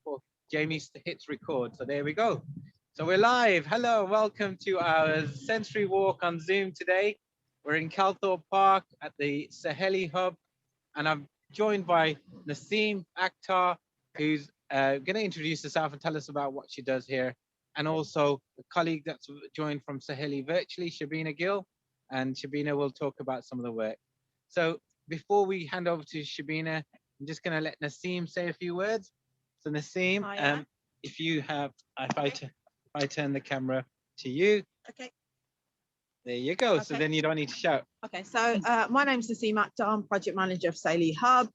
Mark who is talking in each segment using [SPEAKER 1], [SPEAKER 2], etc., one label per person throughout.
[SPEAKER 1] before Jamie hits record. So there we go. So we're live. Hello, welcome to our sensory walk on Zoom today. We're in Calthorpe Park at the Saheli Hub, and I'm joined by Naseem Akhtar, who's going to introduce herself and tell us about what she does here, and also a colleague that's joined from Saheli virtually, Shabina Gill, and Shabina will talk about some of the work. So before we hand over to Shabina, I'm just going to let Naseem say a few words. So Naseem, if I turn the camera to you.
[SPEAKER 2] Okay.
[SPEAKER 1] There you go.
[SPEAKER 2] Okay.
[SPEAKER 1] So then you don't need to shout.
[SPEAKER 2] Okay, so my name's Naseem Akhtar. I'm project manager of Saheli Hub.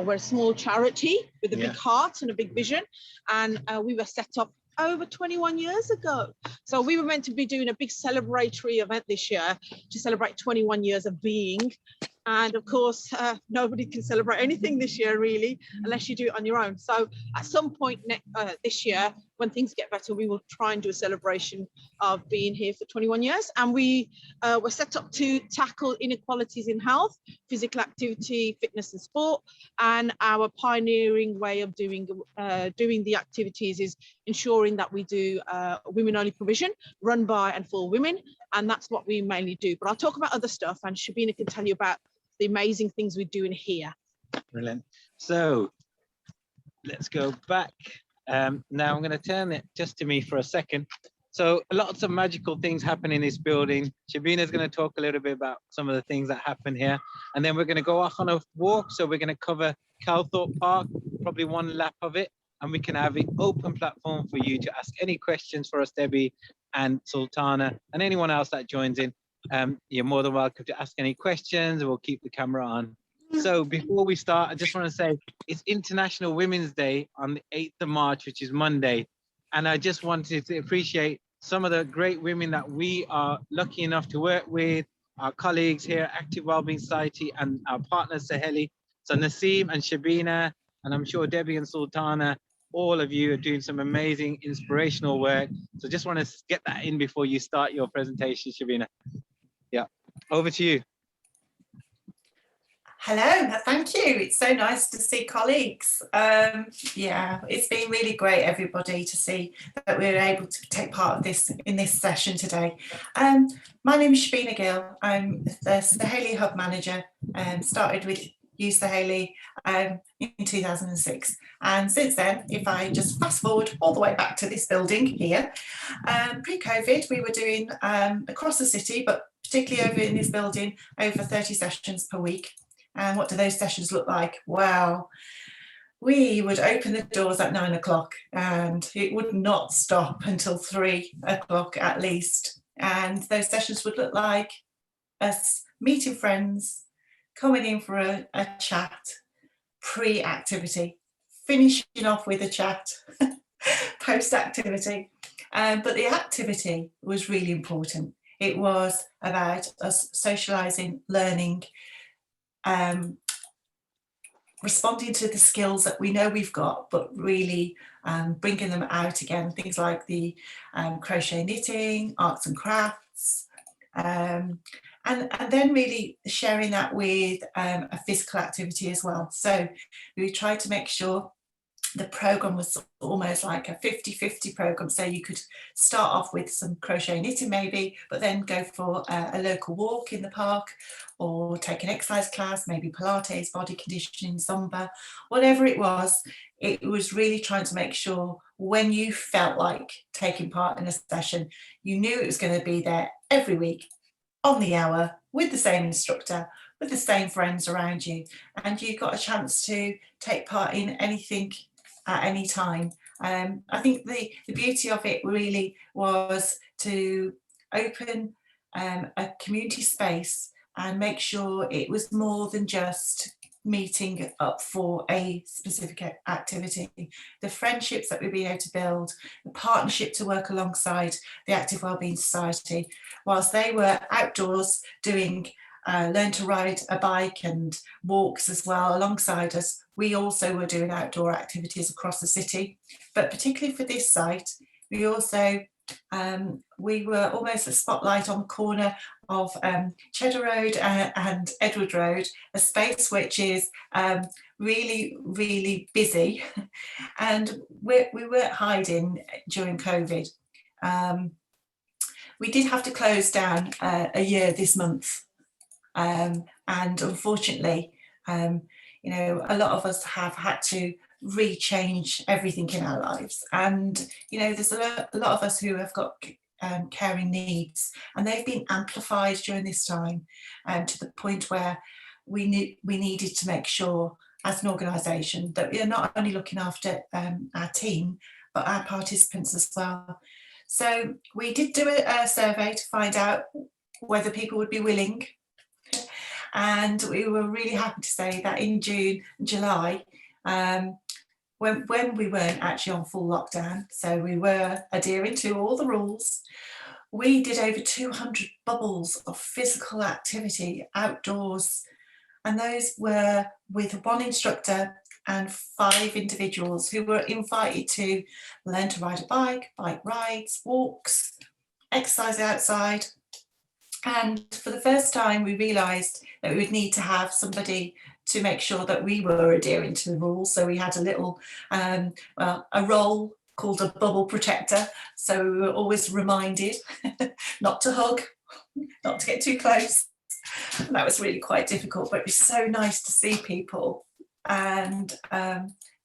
[SPEAKER 2] We're a small charity with a big heart and a big vision, and we were set up over 21 years ago. So we were meant to be doing a big celebratory event this year to celebrate 21 years of being. And of course, nobody can celebrate anything this year, really, unless you do it on your own. So at some point this year, when things get better, we will try and do a celebration of being here for 21 years. And we were set up to tackle inequalities in health, physical activity, fitness and sport. And our pioneering way of doing the activities is ensuring that we do women-only provision, run by and for women. And that's what we mainly do. But I'll talk about other stuff, and Shabina can tell you about the amazing things we're doing here.
[SPEAKER 1] Brilliant. So let's go back. Now I'm going to turn it just to me for a second. So lots of magical things happen in this building. Shabina's going to talk a little bit about some of the things that happen here. And then we're going to go off on a walk. So we're going to cover Calthorpe Park, probably one lap of it. And we can have an open platform for you to ask any questions for us, Debbie and Sultana, and anyone else that joins in. You're more than welcome to ask any questions. We'll keep the camera on. So before we start, I just want to say it's International Women's Day on the 8th of March, which is Monday. And I just wanted to appreciate some of the great women that we are lucky enough to work with, our colleagues here, Active Wellbeing Society, and our partners, Saheli. So Naseem and Shabina, and I'm sure Debbie and Sultana, all of you are doing some amazing inspirational work. So just want to get that in before you start your presentation, Shabina. Yeah, over to you.
[SPEAKER 3] Hello, thank you. It's so nice to see colleagues. Yeah, it's been really great, everybody, to see that we're able to take part of this in this session today. My name is Shabina Gill. I'm the Saheli Hub manager and started with Use Saheli in 2006. And since then, if I just fast forward all the way back to this building here, pre-COVID, we were doing across the city, but particularly over in this building, over 30 sessions per week. And what do those sessions look like? Well, we would open the doors at 9 o'clock and it would not stop until 3 o'clock at least. And those sessions would look like us meeting friends, coming in for a chat, pre-activity, finishing off with a chat, post-activity. But the activity was really important. It was about us socialising, learning, responding to the skills that we know we've got, but really bringing them out again. Things like the crochet knitting, arts and crafts, and then really sharing that with a physical activity as well. So we tried to make sure the program was almost like a 50-50 program. So you could start off with some crochet knitting maybe, but then go for a local walk in the park, or take an exercise class, maybe Pilates, body conditioning, Zumba, whatever it was. It was really trying to make sure when you felt like taking part in a session, you knew it was going to be there every week, on the hour, with the same instructor, with the same friends around you, and you got a chance to take part in anything at any time. I think the beauty of it really was to open a community space and make sure it was more than just meeting up for a specific activity. The friendships that we've been able to build, the partnership to work alongside the Active Wellbeing Society, whilst they were outdoors doing learn to ride a bike and walks as well alongside us, we also were doing outdoor activities across the city. But particularly for this site, we also we were almost a spotlight on the corner of Cheddar Road and Edward Road, a space which is really, really busy. And we weren't hiding during COVID. We did have to close down a year this month. And unfortunately, you know, a lot of us have had to rechange everything in our lives. And, you know, there's a lot of us who have got caring needs, and they've been amplified during this time to the point where we needed to make sure as an organisation that we are not only looking after our team, but our participants as well. So we did do a survey to find out whether people would be willing. And we were really happy to say that in June and July, when we weren't actually on full lockdown, so we were adhering to all the rules, we did over 200 bubbles of physical activity outdoors. And those were with one instructor and 5 individuals who were invited to learn to ride a bike, bike rides, walks, exercise outside. And for the first time, we realised that we would need to have somebody to make sure that we were adhering to the rules. So we had a little, well, a role called a bubble protector. So we were always reminded not to hug, not to get too close. And that was really quite difficult, but it was so nice to see people and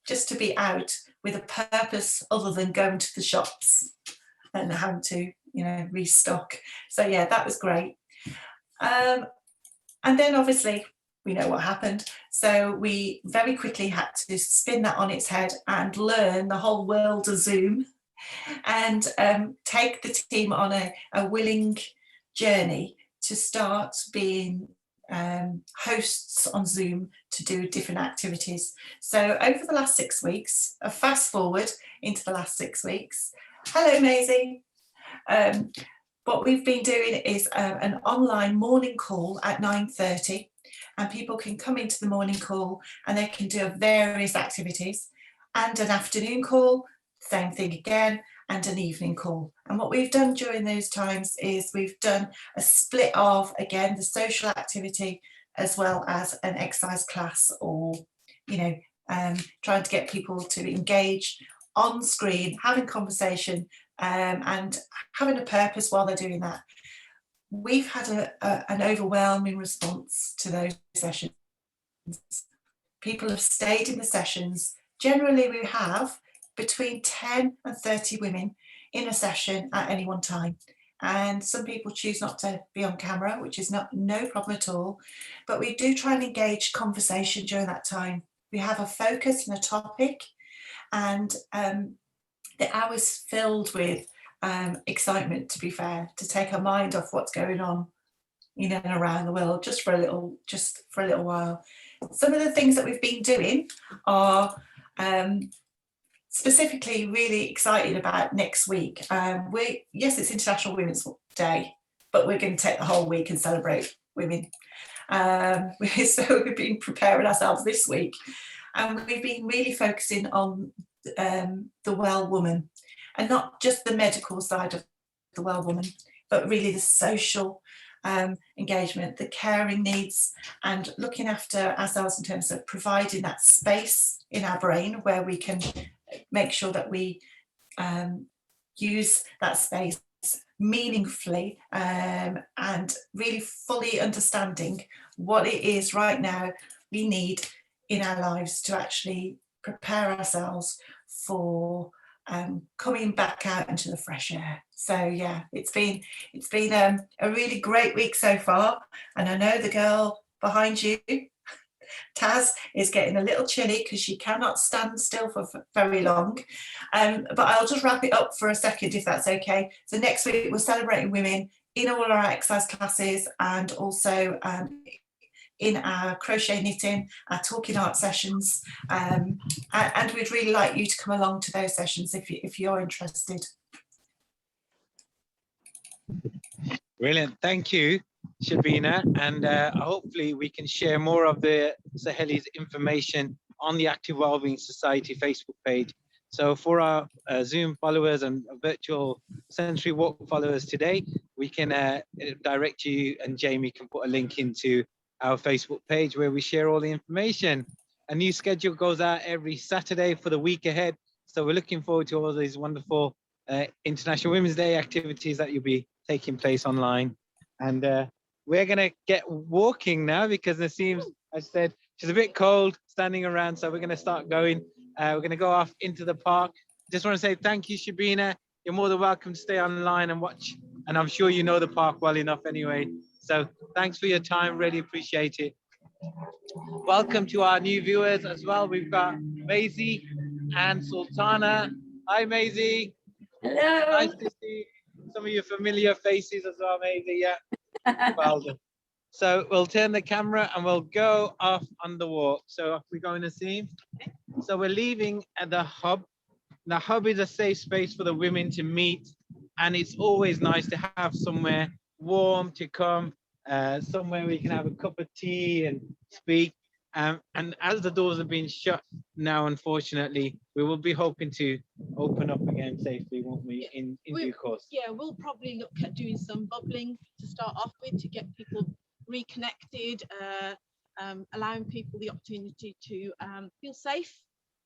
[SPEAKER 3] just to be out with a purpose other than going to the shops and having to, you know, restock. So yeah, that was great. And then obviously we know what happened. So we very quickly had to spin that on its head and learn the whole world of Zoom and take the team on a willing journey to start being hosts on Zoom to do different activities. So over the last 6 weeks, a fast forward into the last 6 weeks. Hello, Maisie. What we've been doing is an online morning call at 9:30, and people can come into the morning call and they can do various activities, and an afternoon call, same thing again, and an evening call. And what we've done during those times is we've done a split of, again, the social activity as well as an exercise class, or, you know, trying to get people to engage on screen, having conversation and having a purpose while they're doing that. We've had an overwhelming response to those sessions. People have stayed in the sessions. Generally, we have between 10 and 30 women in a session at any one time. And some people choose not to be on camera, which is no problem at all. But we do try and engage conversation during that time. We have a focus and a topic, and the hour's filled with excitement, to be fair, to take our mind off what's going on in and around the world just for a little while. Some of the things that we've been doing are specifically really excited about next week. Yes, it's International Women's Day, but we're going to take the whole week and celebrate women. So we've been preparing ourselves this week, and we've been really focusing on the well woman, and not just the medical side of the well woman, but really the social engagement, the caring needs, and looking after ourselves in terms of providing that space in our brain where we can make sure that we use that space meaningfully, and really fully understanding what it is right now we need in our lives to actually prepare ourselves for coming back out into the fresh air. So yeah, it's been a really great week so far, and I know the girl behind you, Taz, is getting a little chilly because she cannot stand still for very long. But I'll just wrap it up for a second, if that's okay. So next week we're celebrating women in all our exercise classes, and also in our crochet knitting, our talking art sessions, and we'd really like you to come along to those sessions if you're interested.
[SPEAKER 1] Brilliant, thank you, Shabina, and hopefully we can share more of the Saheli's information on the Active Wellbeing Society Facebook page, So for our Zoom followers and virtual Century Walk followers today, we can direct you, and Jamie can put a link into our Facebook page where we share all the information. A new schedule goes out every Saturday for the week ahead. So we're looking forward to all these wonderful International Women's Day activities that you'll be taking place online. And we're gonna get walking now because Naseem, I said, she's a bit cold standing around. So we're gonna start going. We're gonna go off into the park. Just wanna say thank you, Shabina. You're more than welcome to stay online and watch. And I'm sure you know the park well enough anyway. So thanks for your time, really appreciate it. Welcome to our new viewers as well. We've got Maisie and Sultana. Hi, Maisie.
[SPEAKER 4] Hello.
[SPEAKER 1] Nice to see some of your familiar faces as well, Maisie. Yeah, well done. So we'll turn the camera and we'll go off on the walk. So off we go, Naseem. So we're leaving at the hub. The hub is a safe space for the women to meet, and it's always nice to have somewhere warm to come, somewhere where you can have a cup of tea and speak. And as the doors have been shut now, unfortunately, we will be hoping to open up again safely, won't we, in due course?
[SPEAKER 2] Yeah, we'll probably look at doing some bubbling to start off with to get people reconnected, allowing people the opportunity to feel safe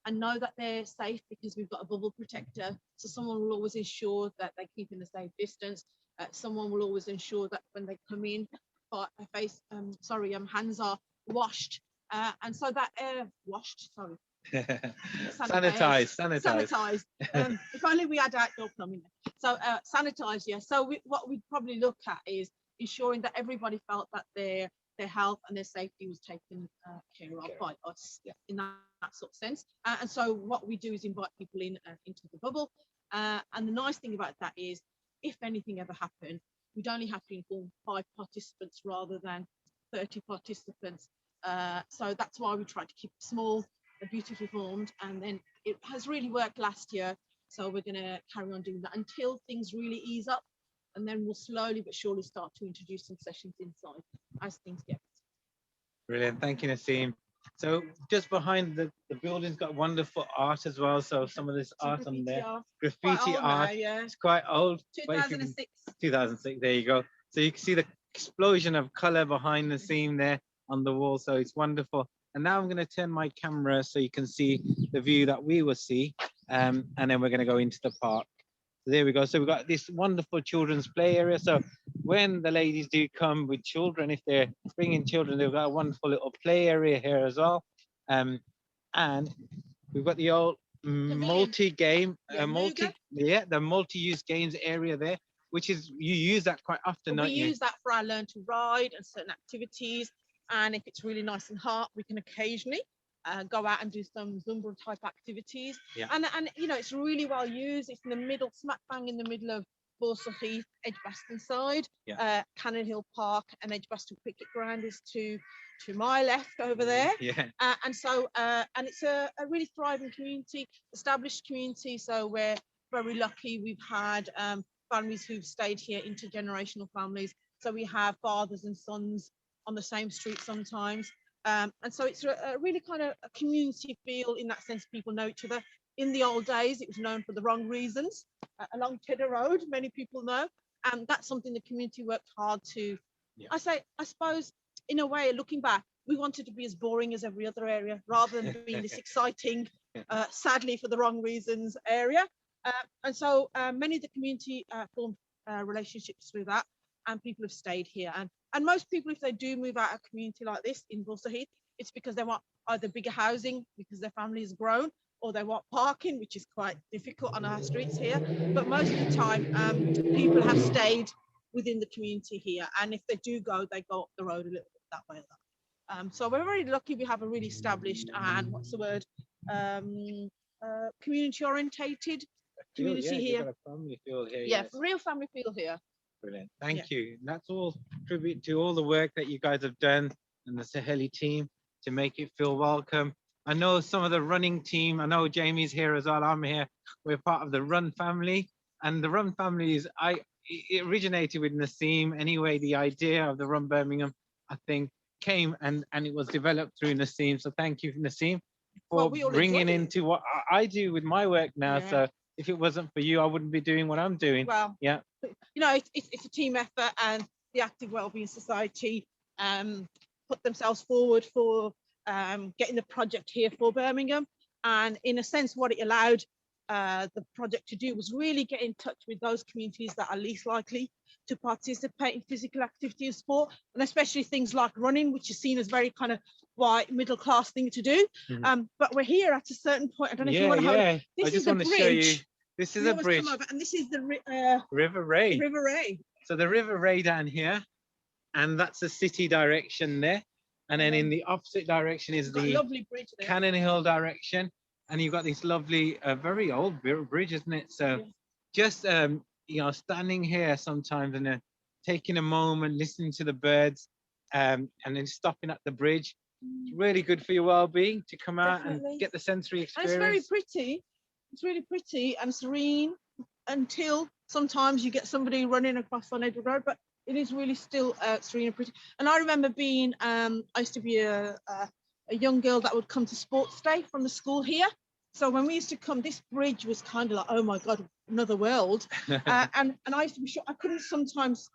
[SPEAKER 2] and know that they're safe because we've got a bubble protector. So someone will always ensure that they're keeping a safe distance. Someone will always ensure that when they come in, hands are washed. And so that washed, sorry. Sanitized. If only we had outdoor plumbing. So sanitized, yeah. So what we'd probably look at is ensuring that everybody felt that their health and their safety was taken care of by us in that sort of sense. And so what we do is invite people in into the bubble. And the nice thing about that is, if anything ever happened, we'd only have to inform 5 participants rather than 30 participants. So that's why we try to keep it small, beautifully formed, and then it has really worked last year. So we're going to carry on doing that until things really ease up, and then we'll slowly but surely start to introduce some sessions inside as things get better.
[SPEAKER 1] Brilliant, thank you, Naseem. So just behind the building's got wonderful art as well. So some of this art on there, graffiti art, it's quite old.
[SPEAKER 2] 2006.
[SPEAKER 1] 2006, there you go. So you can see the explosion of color behind the scene there on the wall. So it's wonderful. And now I'm going to turn my camera so you can see the view that we will see. And then we're going to go into the park. So there we go. So we've got this wonderful children's play area. So when the ladies do come with children, if they're bringing children, they've got a wonderful little play area here as well. And we've got the old multi-game, the multi-use games area there, which is, you use that quite often, don't you?
[SPEAKER 2] We use that for our learn to ride and certain activities. And if it's really nice and hot, we can occasionally go out and do some Zumba type activities.
[SPEAKER 1] Yeah.
[SPEAKER 2] And you know, it's really well used. It's in the middle, smack bang in the middle of Balsall Heath, Edgbaston side.
[SPEAKER 1] Yeah.
[SPEAKER 2] Cannon Hill Park and Edgbaston Cricket Ground is to my left over there.
[SPEAKER 1] Yeah.
[SPEAKER 2] And so and it's a really thriving community, established community. So we're very lucky. We've had families who've stayed here, intergenerational families. So we have fathers and sons on the same street sometimes. And so it's a really kind of a community feel in that sense. People know each other. In the old days, it was known for the wrong reasons. Along Cheddar Road, many people know. And that's something the community worked hard to, I suppose, in a way, looking back, we wanted to be as boring as every other area rather than being this exciting, sadly for the wrong reasons area. And so many of the community formed relationships with that, and people have stayed here. And most people, if they do move out of a community like this in Balsall Heath, it's because they want either bigger housing because their family has grown, or they want parking, which is quite difficult on our streets here. But most of the time, people have stayed within the community here. And if they do go, they go up the road a little bit that way. So we're very lucky we have a really established and community orientated community here.
[SPEAKER 1] You've got a family feel here.
[SPEAKER 2] Yeah, real family feel here.
[SPEAKER 1] Brilliant, thank you. And that's all tribute to all the work that you guys have done and the Saheli team to make it feel welcome. I know some of the running team, I know Jamie's here as well, I'm here. We're part of the Run family, and the Run family is, it originated with Naseem anyway. The idea of the Run Birmingham, I think, came and it was developed through Naseem. So thank you, Naseem. for
[SPEAKER 2] we all
[SPEAKER 1] bringing
[SPEAKER 2] enjoyed it.
[SPEAKER 1] into what I do with my work now.
[SPEAKER 2] Yeah.
[SPEAKER 1] So if it wasn't for you, I wouldn't be doing what I'm doing.
[SPEAKER 2] Well,
[SPEAKER 1] Yeah.
[SPEAKER 2] you know, it's a team effort, and the Active Wellbeing Society put themselves forward for getting the project here for Birmingham. And in a sense, what it allowed the project to do was really get in touch with those communities that are least likely to participate in physical activity and sport, and especially things like running, which is seen as very kind of white middle class thing to do. But we're here at a certain point. I don't know if you want to hold it.
[SPEAKER 1] I just want to show you. This is a bridge.
[SPEAKER 2] And this is the
[SPEAKER 1] River Ray.
[SPEAKER 2] River Ray.
[SPEAKER 1] So the River Ray down here, and that's the city direction there. And then in the opposite direction is the
[SPEAKER 2] lovely bridge there.
[SPEAKER 1] Cannon Hill direction. And you've got this lovely, very old bridge, isn't it? So just, you know, standing here sometimes and taking a moment, listening to the birds, and then stopping at the bridge. It's really good for your well-being to come out and get the sensory experience.
[SPEAKER 2] And it's very pretty. It's really pretty and serene until sometimes you get somebody running across on Edward Road, but it is really still serene and pretty. And I remember being, I used to be a young girl that would come to sports day from the school here. So when we used to come, this bridge was kind of like, oh my God, another world. And I used to be sure I couldn't sometimes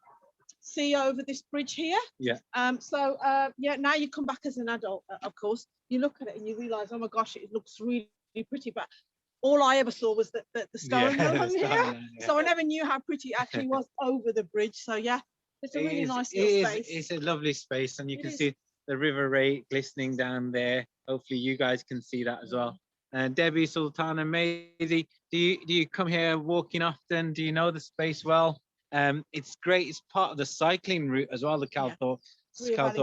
[SPEAKER 2] see over this bridge here.
[SPEAKER 1] Yeah.
[SPEAKER 2] Yeah, now you come back as an adult, of course, you look at it and you realize, oh my gosh, it looks really pretty, but all I ever saw was the stone along here. Yeah. So I never knew how pretty it actually was over the bridge. So yeah, it's a really nice little space.
[SPEAKER 1] It's a lovely space, and you can see the River Ray glistening down there. Hopefully you guys can see that as well. And Debbie, Sultana, Maisie, do you come here walking often? Do you know the space well? It's great. It's part of the cycling route as well, the Calthorpe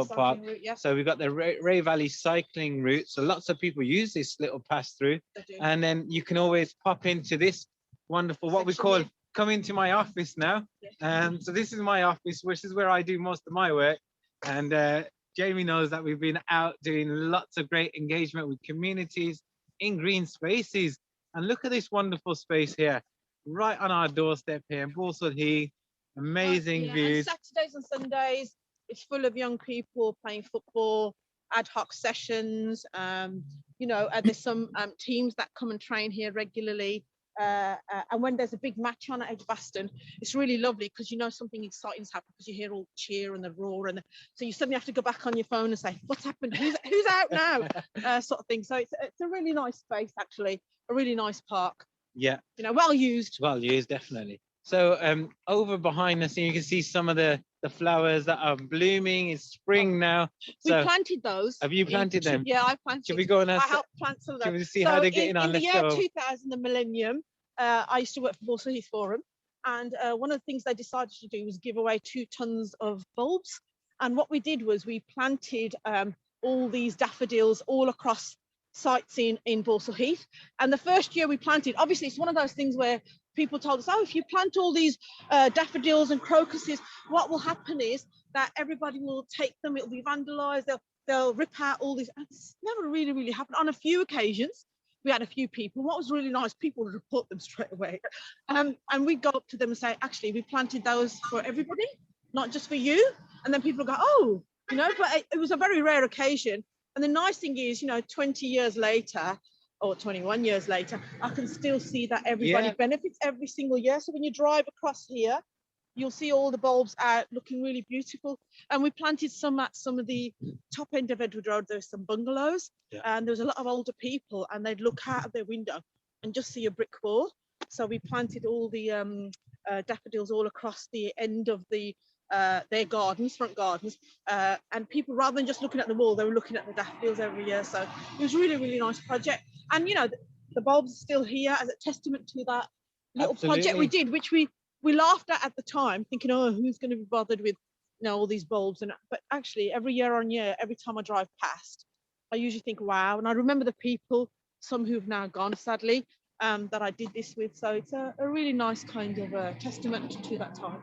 [SPEAKER 1] Park.
[SPEAKER 2] Route, yeah.
[SPEAKER 1] So we've got the Ray Valley cycling route. So lots of people use this little pass through, and then you can always pop into this wonderful, what we call, come into my office now. So this is my office, which is where I do most of my work. And Jamie knows that we've been out doing lots of great engagement with communities in green spaces. And look at this wonderful space here, right on our doorstep here in Balsall Heath. Amazing views.
[SPEAKER 2] And Saturdays and Sundays, it's full of young people playing football, ad hoc sessions. You know, there's some teams that come and train here regularly. And when there's a big match on at Edgbaston, it's really lovely because you know something exciting has happened because you hear all the cheer and the roar, and so you suddenly have to go back on your phone and say, "What's happened? Who's out now?" Sort of thing. So it's a really nice space, actually, a really nice park.
[SPEAKER 1] Yeah.
[SPEAKER 2] You know, well used.
[SPEAKER 1] Well used, definitely. So over behind us, you can see some of the flowers that are blooming. It's spring now. So
[SPEAKER 2] we planted those.
[SPEAKER 1] Have you planted them?
[SPEAKER 2] Yeah, I planted.
[SPEAKER 1] Should we go and
[SPEAKER 2] I helped plant some of them.
[SPEAKER 1] Should we see how they're getting on?
[SPEAKER 2] In the year 2000, the millennium, I used to work for Balsall Heath Forum, and one of the things they decided to do was give away 2 tons of bulbs. And what we did was we planted all these daffodils all across sites in Balsall Heath. And the first year we planted, obviously it's one of those things where people told us, oh, if you plant all these daffodils and crocuses, what will happen is that everybody will take them, it'll be vandalized, they'll rip out all these. And it's never really happened. On a few occasions, we had a few people. What was really nice, people would report them straight away. And we'd go up to them and say, actually, we planted those for everybody, not just for you. And then people go, oh, you know, but it was a very rare occasion. And the nice thing is, you know, 20 years later, or 21 years later, I can still see that everybody benefits every single year. So when you drive across here, you'll see all the bulbs out looking really beautiful. And we planted some at some of the top end of Edward Road. There's some bungalows, and there was a lot of older people, and they'd look out of their window and just see a brick wall. So we planted all the daffodils all across the end of their gardens, front gardens, and people, rather than just looking at the wall, they were looking at the daffodils every year. So it was really nice project. And you know, the bulbs are still here as a testament to that little project we did, which we laughed at the time, thinking, oh, who's going to be bothered with, you know, all these bulbs? But actually, every year on year, every time I drive past, I usually think, wow. And I remember the people, some who've now gone, sadly, that I did this with. So it's a really nice kind of testament to that time.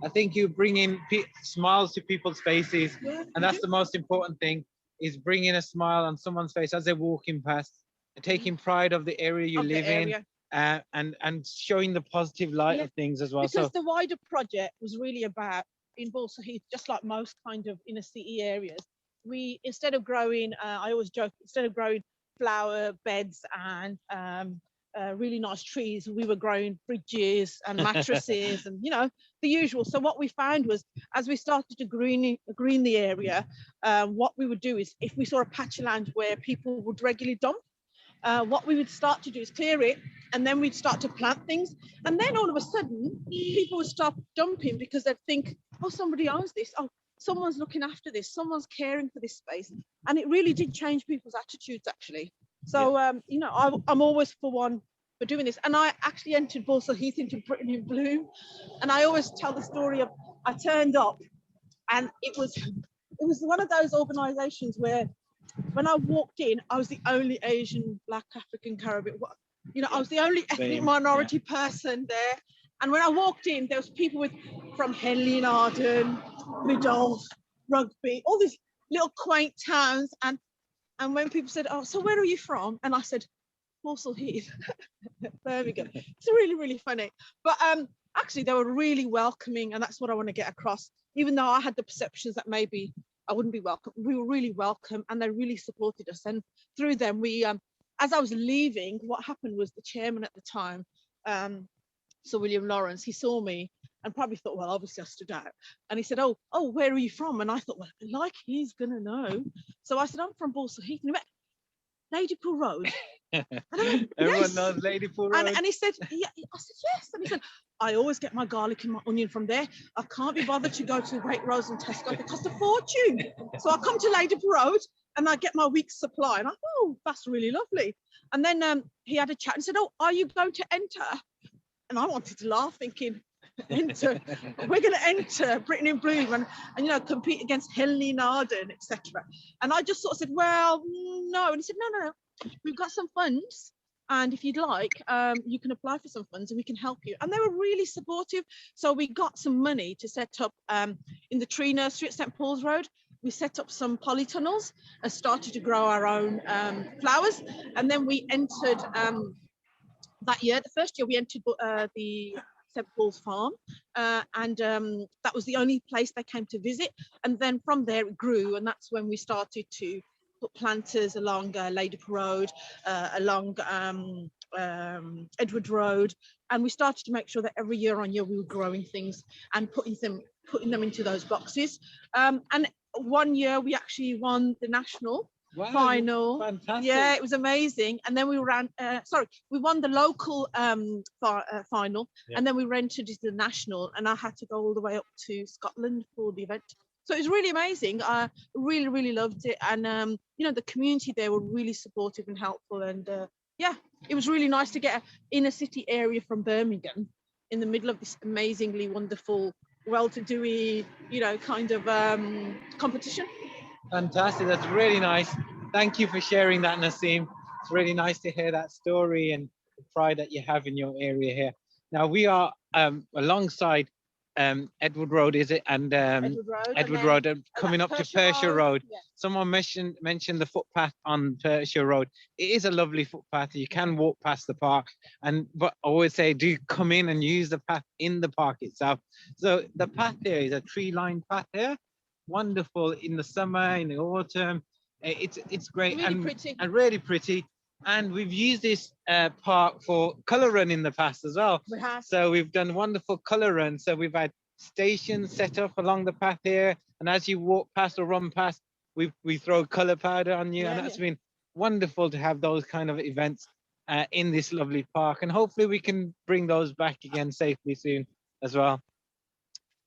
[SPEAKER 1] I think you bring in smiles to people's faces, and that's the most important thing, is bringing a smile on someone's face as they're walking past, and taking pride of the area you live in, and showing the positive light of things as well.
[SPEAKER 2] Because the wider project was really about, in Balsall Heath, just like most kind of inner city areas, we, instead of growing, I always joke, instead of growing flower beds and really nice trees. We were growing fridges and mattresses and, you know, the usual. So what we found was, as we started to green the area, what we would do is, if we saw a patch of land where people would regularly dump, what we would start to do is clear it, and then we'd start to plant things. And then all of a sudden, people would stop dumping because they'd think, oh, somebody owns this. Oh, someone's looking after this. Someone's caring for this space. And it really did change people's attitudes, actually. So, you know, I'm always for one for doing this. And I actually entered Balsall Heath into Britain in Bloom. And I always tell the story of, I turned up, and it was one of those organisations where, when I walked in, I was the only Asian, Black, African, Caribbean. You know, I was the only ethnic minority person there. And when I walked in, there was people from Henley and Arden, Biddulph, Rugby, all these little quaint towns. And when people said, oh, so where are you from? And I said, Balsall Heath. There we go. It's really, really funny. But actually, they were really welcoming, and that's what I want to get across. Even though I had the perceptions that maybe I wouldn't be welcome, we were really welcome, and they really supported us. And through them, we, as I was leaving, what happened was the chairman at the time, Sir William Lawrence, he saw me and probably thought, well, obviously I stood out. And he said, oh, where are you from? And I thought, well, like he's gonna know. So I said, I'm from Balsall Heath. And he went, Ladypool Road. And I went,
[SPEAKER 1] Everyone
[SPEAKER 2] yes.
[SPEAKER 1] knows Ladypool Road.
[SPEAKER 2] And he said, yeah. I said, yes. And he said, I always get my garlic and my onion from there. I can't be bothered to go to Waitrose and Tesco. It costs a fortune. So I come to Ladypool Road and I get my week's supply. And I thought, oh, that's really lovely. And then he had a chat and said, oh, are you going to enter? And I wanted to laugh, thinking, enter, we're going to enter Britain in Bloom and you know, compete against Henley and Arden, etc. And I just sort of said, well, no. And he said, no, we've got some funds, and if you'd like, you can apply for some funds and we can help you. And they were really supportive. So we got some money to set up in the tree nursery at St Paul's Road. We set up some polytunnels and started to grow our own flowers. And then we entered that year, the first year we entered the St Paul's Farm, and that was the only place they came to visit. And then from there it grew, and that's when we started to put planters along Ladypool Road, along Edward Road, and we started to make sure that every year on year we were growing things and putting them into those boxes. And one year we actually won the national final.
[SPEAKER 1] Fantastic.
[SPEAKER 2] Yeah, it was amazing. And then we ran, we won the local final, and then we rented it to the national, and I had to go all the way up to Scotland for the event. So it was really amazing. I really, really loved it. And, you know, the community there were really supportive and helpful. And yeah, it was really nice to get an inner city area from Birmingham in the middle of this amazingly wonderful, well-to-do, you know, kind of competition.
[SPEAKER 1] Fantastic. That's really nice. Thank you for sharing that, Naseem. It's really nice to hear that story and the pride that you have in your area here. Now we are alongside Edward Road, is it? And Edward Road, and coming up to Persia Road.
[SPEAKER 2] Yeah.
[SPEAKER 1] Someone mentioned the footpath on Persia Road. It is a lovely footpath. You can walk past the park, but I always say, do come in and use the path in the park itself. So the path there is a tree-lined path there. Wonderful in the summer, in the autumn. It's great,
[SPEAKER 2] really pretty.
[SPEAKER 1] And really pretty. And we've used this park for colour run in the past as well.
[SPEAKER 2] We have.
[SPEAKER 1] So we've done wonderful colour runs. So we've had stations set up along the path here, and as you walk past or run past, we throw colour powder on you, and that's been wonderful to have those kind of events in this lovely park. And hopefully we can bring those back again safely soon as well.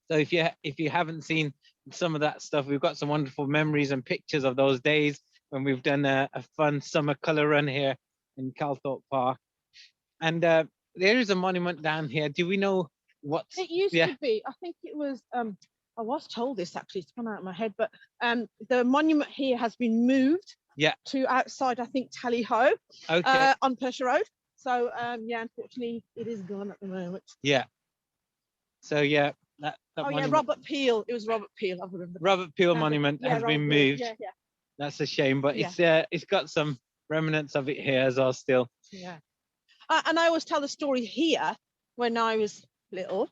[SPEAKER 1] So if you haven't seen some of that stuff, we've got some wonderful memories and pictures of those days when we've done a fun summer colour run here in Calthorpe Park. And there is a monument down here. Do we know what
[SPEAKER 2] it used to be? I think it was, I was told this actually, it's gone out of my head, but the monument here has been moved to outside, I think, Saheli Hub, on Persia Road. So yeah, unfortunately it is gone at the moment.
[SPEAKER 1] Yeah. So yeah, that monument.
[SPEAKER 2] Robert Peel. It was Robert Peel, I remember.
[SPEAKER 1] Robert Peel monument has been moved.
[SPEAKER 2] Yeah.
[SPEAKER 1] That's a shame, but it's got some remnants of it here as well still.
[SPEAKER 2] Yeah. And I always tell the story here, when I was little,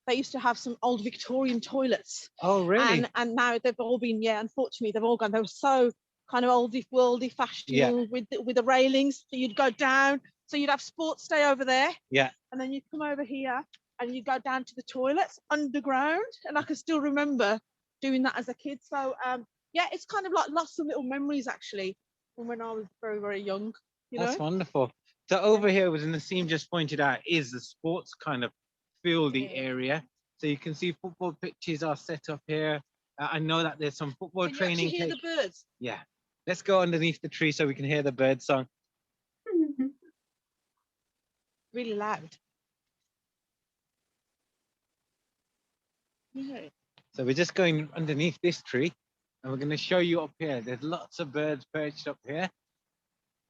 [SPEAKER 2] they used to have some old Victorian toilets.
[SPEAKER 1] Oh, really?
[SPEAKER 2] And now they've all been, unfortunately, they've all gone. They were so kind of oldie worldy fashion with the railings. So you'd go down. So you'd have sports day over there.
[SPEAKER 1] Yeah.
[SPEAKER 2] And then you'd come over here and you go down to the toilets underground. And I can still remember doing that as a kid. So yeah, it's kind of like lots of little memories actually from when I was very, very young.
[SPEAKER 1] That's wonderful. So over here, as Naseem just pointed out, is the sports kind of fieldy area. So you can see football pitches are set up here. I know that there's some football training.
[SPEAKER 2] Can you actually hear the birds?
[SPEAKER 1] Yeah. Let's go underneath the tree so we can hear the bird song.
[SPEAKER 2] Really loud. Yeah.
[SPEAKER 1] So we're just going underneath this tree and we're going to show you up here. There's lots of birds perched up here.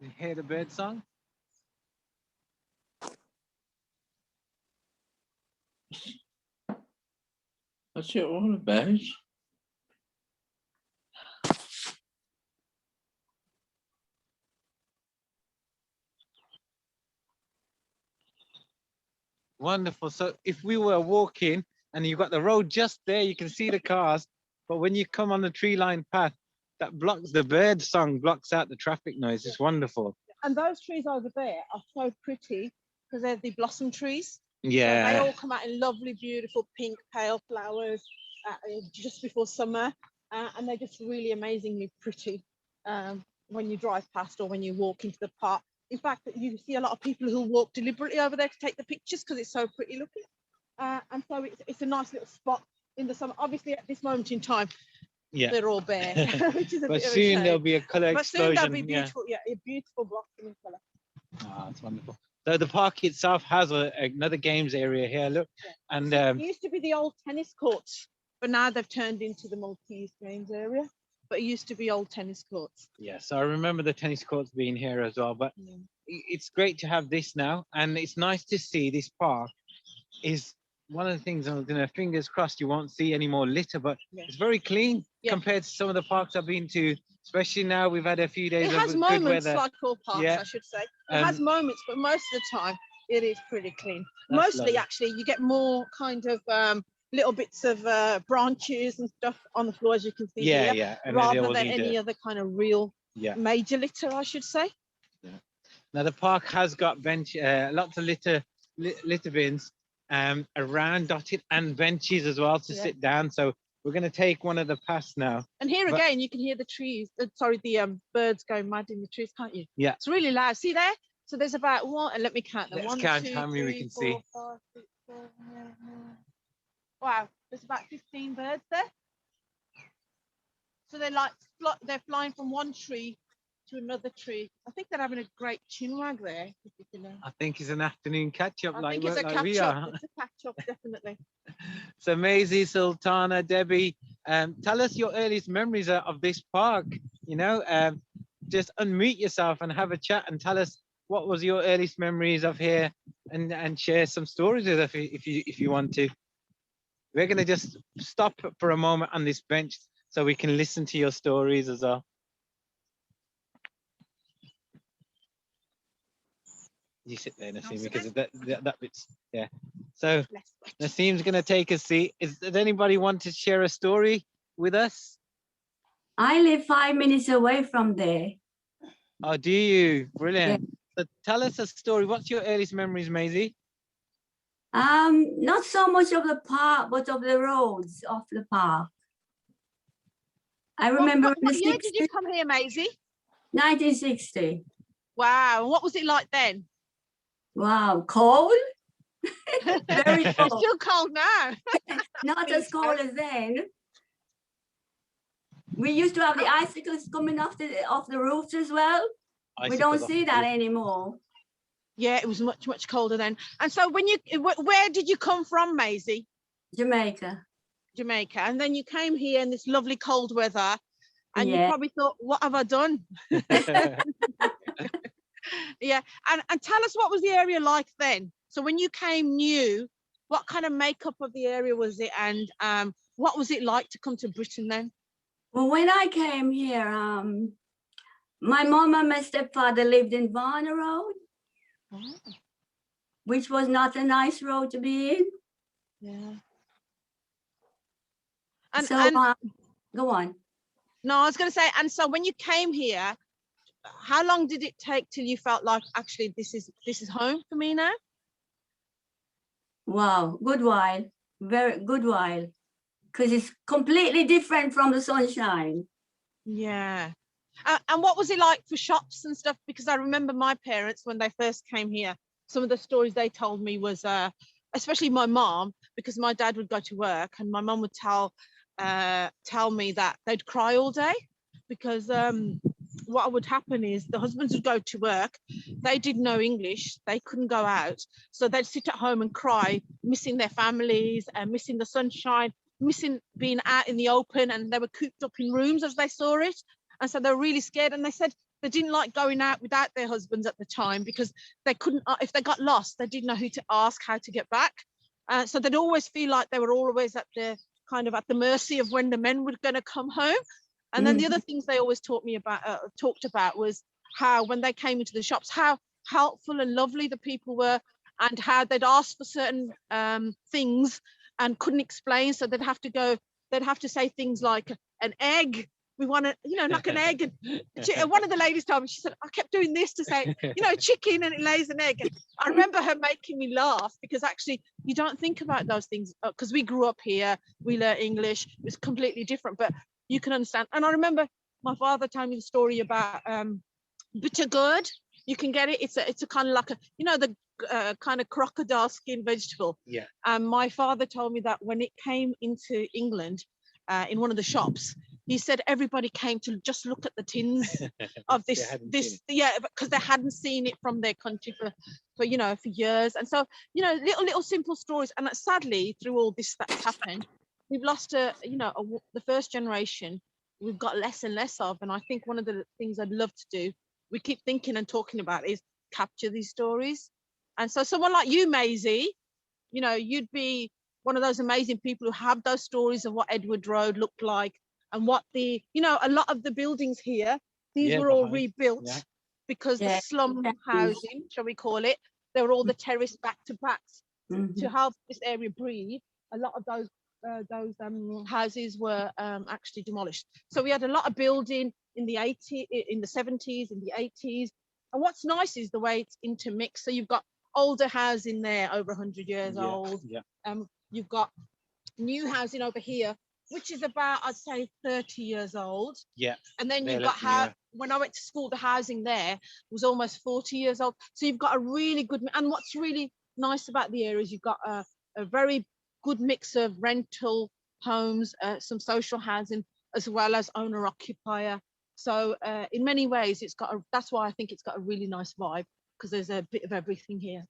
[SPEAKER 1] You hear the bird song?
[SPEAKER 4] What's it all about?
[SPEAKER 1] Wonderful. So if we were walking and you've got the road just there, you can see the cars. But when you come on the tree line path, that blocks the bird song, blocks out the traffic noise. It's wonderful.
[SPEAKER 2] And those trees over there are so pretty because they're the blossom trees.
[SPEAKER 1] Yeah.
[SPEAKER 2] So they all come out in lovely, beautiful pink, pale flowers just before summer. And they're just really amazingly pretty when you drive past or when you walk into the park. In fact, you see a lot of people who walk deliberately over there to take the pictures because it's so pretty looking. And so it's a nice little spot in the summer. Obviously, at this moment in time, they're all bare, which is a
[SPEAKER 1] but
[SPEAKER 2] bit
[SPEAKER 1] soon
[SPEAKER 2] of a
[SPEAKER 1] there'll be a colour
[SPEAKER 2] but
[SPEAKER 1] explosion.
[SPEAKER 2] soon there'll be beautiful, a beautiful blossoming colour.
[SPEAKER 1] Oh, that's wonderful. So the park itself has another games area here. Look, and
[SPEAKER 2] it used to be the old tennis courts, but now they've turned into the multi-use games area. But it used to be old tennis courts.
[SPEAKER 1] Yeah, so I remember the tennis courts being here as well. But it's great to have this now, and it's nice to see this park. Is one of the things I'm gonna fingers crossed you won't see any more litter, but it's very clean compared to some of the parks I've been to. Especially now we've had a few days of good weather. It has moments
[SPEAKER 2] like all parks, I should say. It has moments, but most of the time it is pretty clean. Mostly, lovely. Actually, you get more kind of little bits of branches and stuff on the floor, as you can see here, rather than any other kind of real major litter, I should say.
[SPEAKER 1] Yeah. Now the park has got lots of litter bins around dotted and benches as well to sit down. So we're going to take one of the paths now.
[SPEAKER 2] And here again, you can hear the trees. The birds going mad in the trees, can't you?
[SPEAKER 1] Yeah.
[SPEAKER 2] It's really loud. See there? So there's about one. And let me count them.
[SPEAKER 1] Let's count how many we can see.
[SPEAKER 2] 5, 6, 7, 8, 9. Wow, there's about 15 birds there. So they're flying from one tree to another tree. I think they're having a great chinwag there.
[SPEAKER 1] I think it's an afternoon catch-up
[SPEAKER 2] we are. It's a catch-up, definitely.
[SPEAKER 1] So Maisie, Sultana, Debbie, tell us your earliest memories of this park. Just unmute yourself and have a chat and tell us what was your earliest memories of here, and share some stories with us if you want to. We're going to just stop for a moment on this bench so we can listen to your stories as well. You sit there, Naseem, because that bit's, So Naseem's going to take a seat. Does anybody want to share a story with us?
[SPEAKER 5] I live 5 minutes away from there.
[SPEAKER 1] Oh, do you? Brilliant. So tell us a story. What's your earliest memories, Maisie?
[SPEAKER 5] Not so much of the park, but of the roads of the park. I remember
[SPEAKER 2] what year did you come here, Maisie?
[SPEAKER 5] 1960.
[SPEAKER 2] Wow. What was it like then?
[SPEAKER 5] Wow, cold. Very cold.
[SPEAKER 2] It's still cold now.
[SPEAKER 5] Not as cold as then. We used to have the icicles coming off the roofs as well. We don't see that anymore.
[SPEAKER 2] Yeah, it was much, much colder then. And so where did you come from, Maisie?
[SPEAKER 5] Jamaica.
[SPEAKER 2] And then you came here in this lovely cold weather and you probably thought, what have I done? Yeah. And tell us, what was the area like then? So when you came new, what kind of makeup of the area was it? And what was it like to come to Britain then?
[SPEAKER 5] Well, when I came here, my mom and my stepfather lived in Varna Road, which was not a nice road to be in.
[SPEAKER 2] Yeah.
[SPEAKER 5] And go on.
[SPEAKER 2] No, I was going to say, and so when you came here, how long did it take till you felt like actually this is home for me now?
[SPEAKER 5] Wow, good while, very good while, because it's completely different from the sunshine.
[SPEAKER 2] Yeah. And what was it like for shops and stuff? Because I remember my parents, when they first came here, some of the stories they told me was, especially my mom, because my dad would go to work and my mom would tell me that they'd cry all day because what would happen is the husbands would go to work, they didn't know English, they couldn't go out, so they'd sit at home and cry, missing their families and missing the sunshine, missing being out in the open, and they were cooped up in rooms as they saw it, and so they were really scared. And they said they didn't like going out without their husbands at the time because they couldn't, if they got lost, they didn't know who to ask how to get back. So they'd always feel like they were always at the kind of at the mercy of when the men were going to come home. And then the other things they always talked about was how when they came into the shops, how helpful and lovely the people were, and how they'd ask for certain things and couldn't explain, so they'd have to say things like an egg. We want to, like an egg. And one of the ladies told me, she said, I kept doing this to say, chicken and it lays an egg. And I remember her making me laugh because actually you don't think about those things because we grew up here, we learned English, it was completely different, but you can understand. And I remember my father telling me the story about bitter gourd. You can get it. It's a kind of like the kind of crocodile skin vegetable.
[SPEAKER 1] Yeah.
[SPEAKER 2] My father told me that when it came into England, in one of the shops, he said everybody came to just look at the tins of this, because they hadn't seen it from their country for years. And so, little simple stories. And sadly, through all this that's happened, we've lost the first generation. We've got less and less of. And I think one of the things I'd love to do, we keep thinking and talking about, is capture these stories. And so someone like you, Maisie, you'd be one of those amazing people who have those stories of what Edward Road looked like, and what a lot of the buildings here, these were all rebuilt because the slum housing, shall we call it, they were all the terrace back-to-backs to help this area breathe. A lot of those houses were actually demolished. So we had a lot of building in the 80s, in the 70s, in the 80s. And what's nice is the way it's intermixed. So you've got older housing there, over 100 years old. Yeah. You've got new housing over here, which is about, I'd say, 30 years old. Yeah. And then you've got when I went to school, the housing there was almost 40 years old. So you've got a really good, and what's really nice about the area is you've got a very good mix of rental homes, some social housing, as well as owner occupier. So in many ways, that's why I think it's got a really nice vibe, because there's a bit of everything here.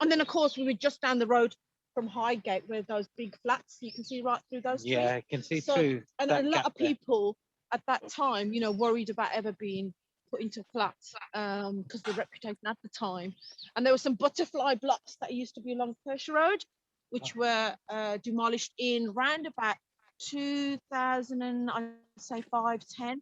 [SPEAKER 2] And then of course we were just down the road from Highgate, where those big flats, you can see right through those trees. Yeah, I can see through. And a lot of people at that time, worried about ever being put into flats because the reputation at the time. And there were some butterfly blocks that used to be along Persia Road, which were demolished in round about 2000 and I'd say 5-10.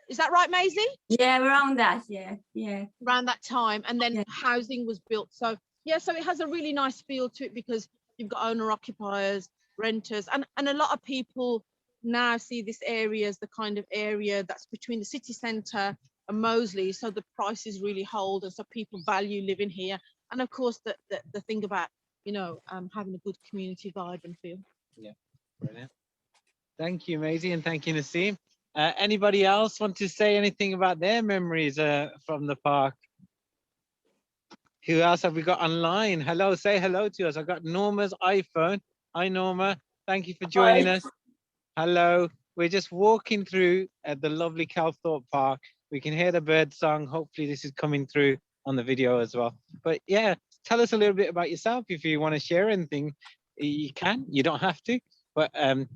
[SPEAKER 2] Is that right, Maisie? Yeah, around that. Yeah. Around that time, and then housing was built. So yeah, so it has a really nice feel to it because you've got owner occupiers, renters, and a lot of people now see this area as the kind of area that's between the city centre and Moseley. So the prices really hold, and so people value living here. And of course, the thing about having a good community vibe and feel. Yeah, brilliant. Thank you, Maisie, and thank you, Naseem. Anybody else want to say anything about their memories from the park? Who else have we got online? Hello, say hello to us. I've got Norma's iPhone. Hi, Norma. Thank you for joining us. Hello. We're just walking through the lovely Calthorpe Park. We can hear the bird song. Hopefully this is coming through on the video as well. But yeah, tell us a little bit about yourself. If you want to share anything, you can. You don't have to. But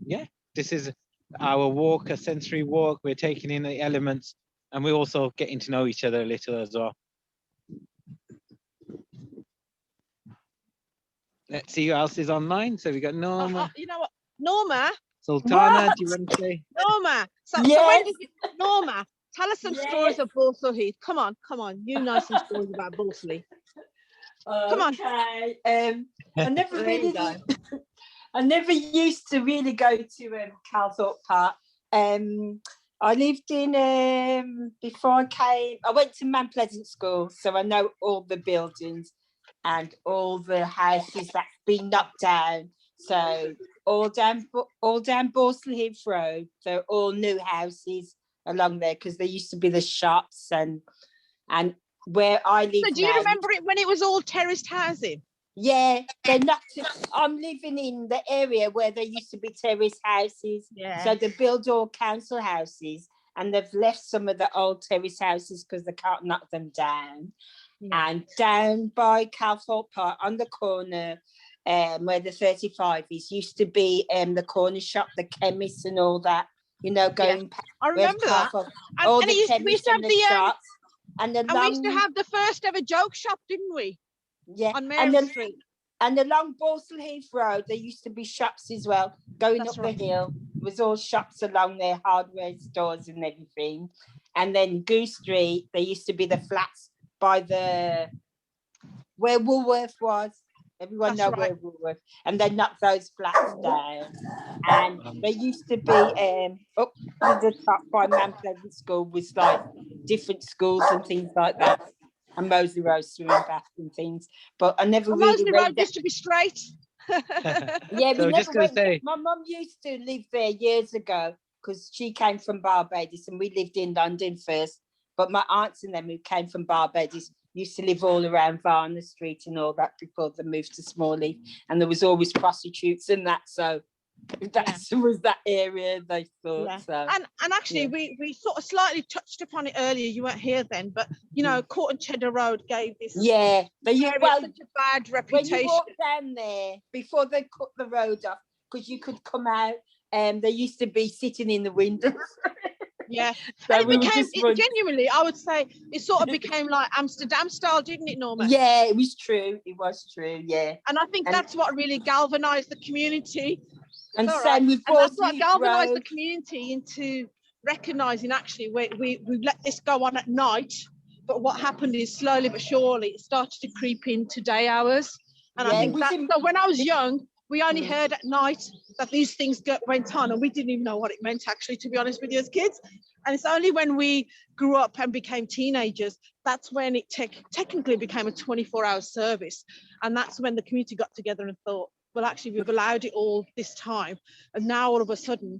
[SPEAKER 2] yeah, this is our walk, a sensory walk. We're taking in the elements, and we're also getting to know each other a little as well. Let's see who else is online. So we got Norma. You know what, Norma? Sultana, do you want to say? Norma. So when did you, Norma, tell us some stories of Balsall Heath. Come on. You know some stories about Balsall Heath. Come on.
[SPEAKER 6] Okay. I never used to really go to Calthorpe Park. I lived in, before I went to Mount Pleasant School, so I know all the buildings and all the houses that's been knocked down. So all down Balsall Heath Road, they're all new houses along there because there used to be the shops and where I live
[SPEAKER 2] So do you
[SPEAKER 6] now.
[SPEAKER 2] remember it when it was all terraced housing?
[SPEAKER 6] Yeah, they're not. I'm living in the area where there used to be terrace houses.
[SPEAKER 2] Yeah.
[SPEAKER 6] So they build all council houses, and they've left some of the old terrace houses because they can't knock them down.
[SPEAKER 2] Yeah.
[SPEAKER 6] And down by Calthorpe Park, on the corner, where the 35 is, used to be the corner shop, the chemist, and all that. You know, going past.
[SPEAKER 2] I remember that.
[SPEAKER 6] All
[SPEAKER 2] And
[SPEAKER 6] the
[SPEAKER 2] we used
[SPEAKER 6] chemists
[SPEAKER 2] to have
[SPEAKER 6] and the
[SPEAKER 2] the
[SPEAKER 6] shops, and the
[SPEAKER 2] and we used to have the first ever joke shop, didn't we?
[SPEAKER 6] yeah,
[SPEAKER 2] On Mary Street.
[SPEAKER 6] And along Balsall Heath Road, there used to be shops as well, going
[SPEAKER 2] That's
[SPEAKER 6] up
[SPEAKER 2] right.
[SPEAKER 6] the hill. It was all shops along there, hardware stores and everything. And then Goose Street, there used to be the flats by where Woolworth was. Everyone
[SPEAKER 2] That's
[SPEAKER 6] know
[SPEAKER 2] right.
[SPEAKER 6] where Woolworth. And they knocked those flats down. And there used to be up to the top by Mount Pleasant School was like different schools and things like that. And Moseley Road swimming bath and things. But I never
[SPEAKER 2] And
[SPEAKER 6] really
[SPEAKER 2] Moseley
[SPEAKER 6] went
[SPEAKER 2] Road used to be straight.
[SPEAKER 6] Yeah,
[SPEAKER 1] So
[SPEAKER 6] we
[SPEAKER 1] just
[SPEAKER 6] never
[SPEAKER 1] gonna
[SPEAKER 6] went.
[SPEAKER 1] say,
[SPEAKER 6] My mum used to live there years ago because she came from Barbados and we lived in London first. But my aunts and them who came from Barbados used to live all around Varna Street and all that before they moved to Smalley. And there was always prostitutes and that. So that was that area they thought.
[SPEAKER 2] Yeah.
[SPEAKER 6] So
[SPEAKER 2] And actually, we sort of slightly touched upon it earlier. You weren't here then, but you know, Court and Cheddar Road gave this
[SPEAKER 6] yeah,
[SPEAKER 2] area such a bad
[SPEAKER 6] when
[SPEAKER 2] reputation.
[SPEAKER 6] you walk down there before they cut the road off, because you could come out, they used to be sitting in the windows.
[SPEAKER 2] Yeah,
[SPEAKER 6] So
[SPEAKER 2] and
[SPEAKER 6] we
[SPEAKER 2] it
[SPEAKER 6] would
[SPEAKER 2] became
[SPEAKER 6] just run.
[SPEAKER 2] genuinely, I would say, it sort of became like Amsterdam style, didn't it, Norma?
[SPEAKER 6] Yeah, it was true. It was true. Yeah.
[SPEAKER 2] And I think that's what really galvanized the community.
[SPEAKER 6] And
[SPEAKER 2] All
[SPEAKER 6] same with
[SPEAKER 2] and that's what
[SPEAKER 6] Balsall
[SPEAKER 2] galvanized the
[SPEAKER 6] Road.
[SPEAKER 2] community into recognizing actually we let this go on at night, but what happened is slowly but surely it started to creep into day hours. And I think that so when I was young, we only heard at night that these things went on, and we didn't even know what it meant, actually, to be honest with you, as kids. And it's only when we grew up and became teenagers, that's when it technically became a 24-hour service. And that's when the community got together and thought, well, actually, we've allowed it all this time. And now all of a sudden,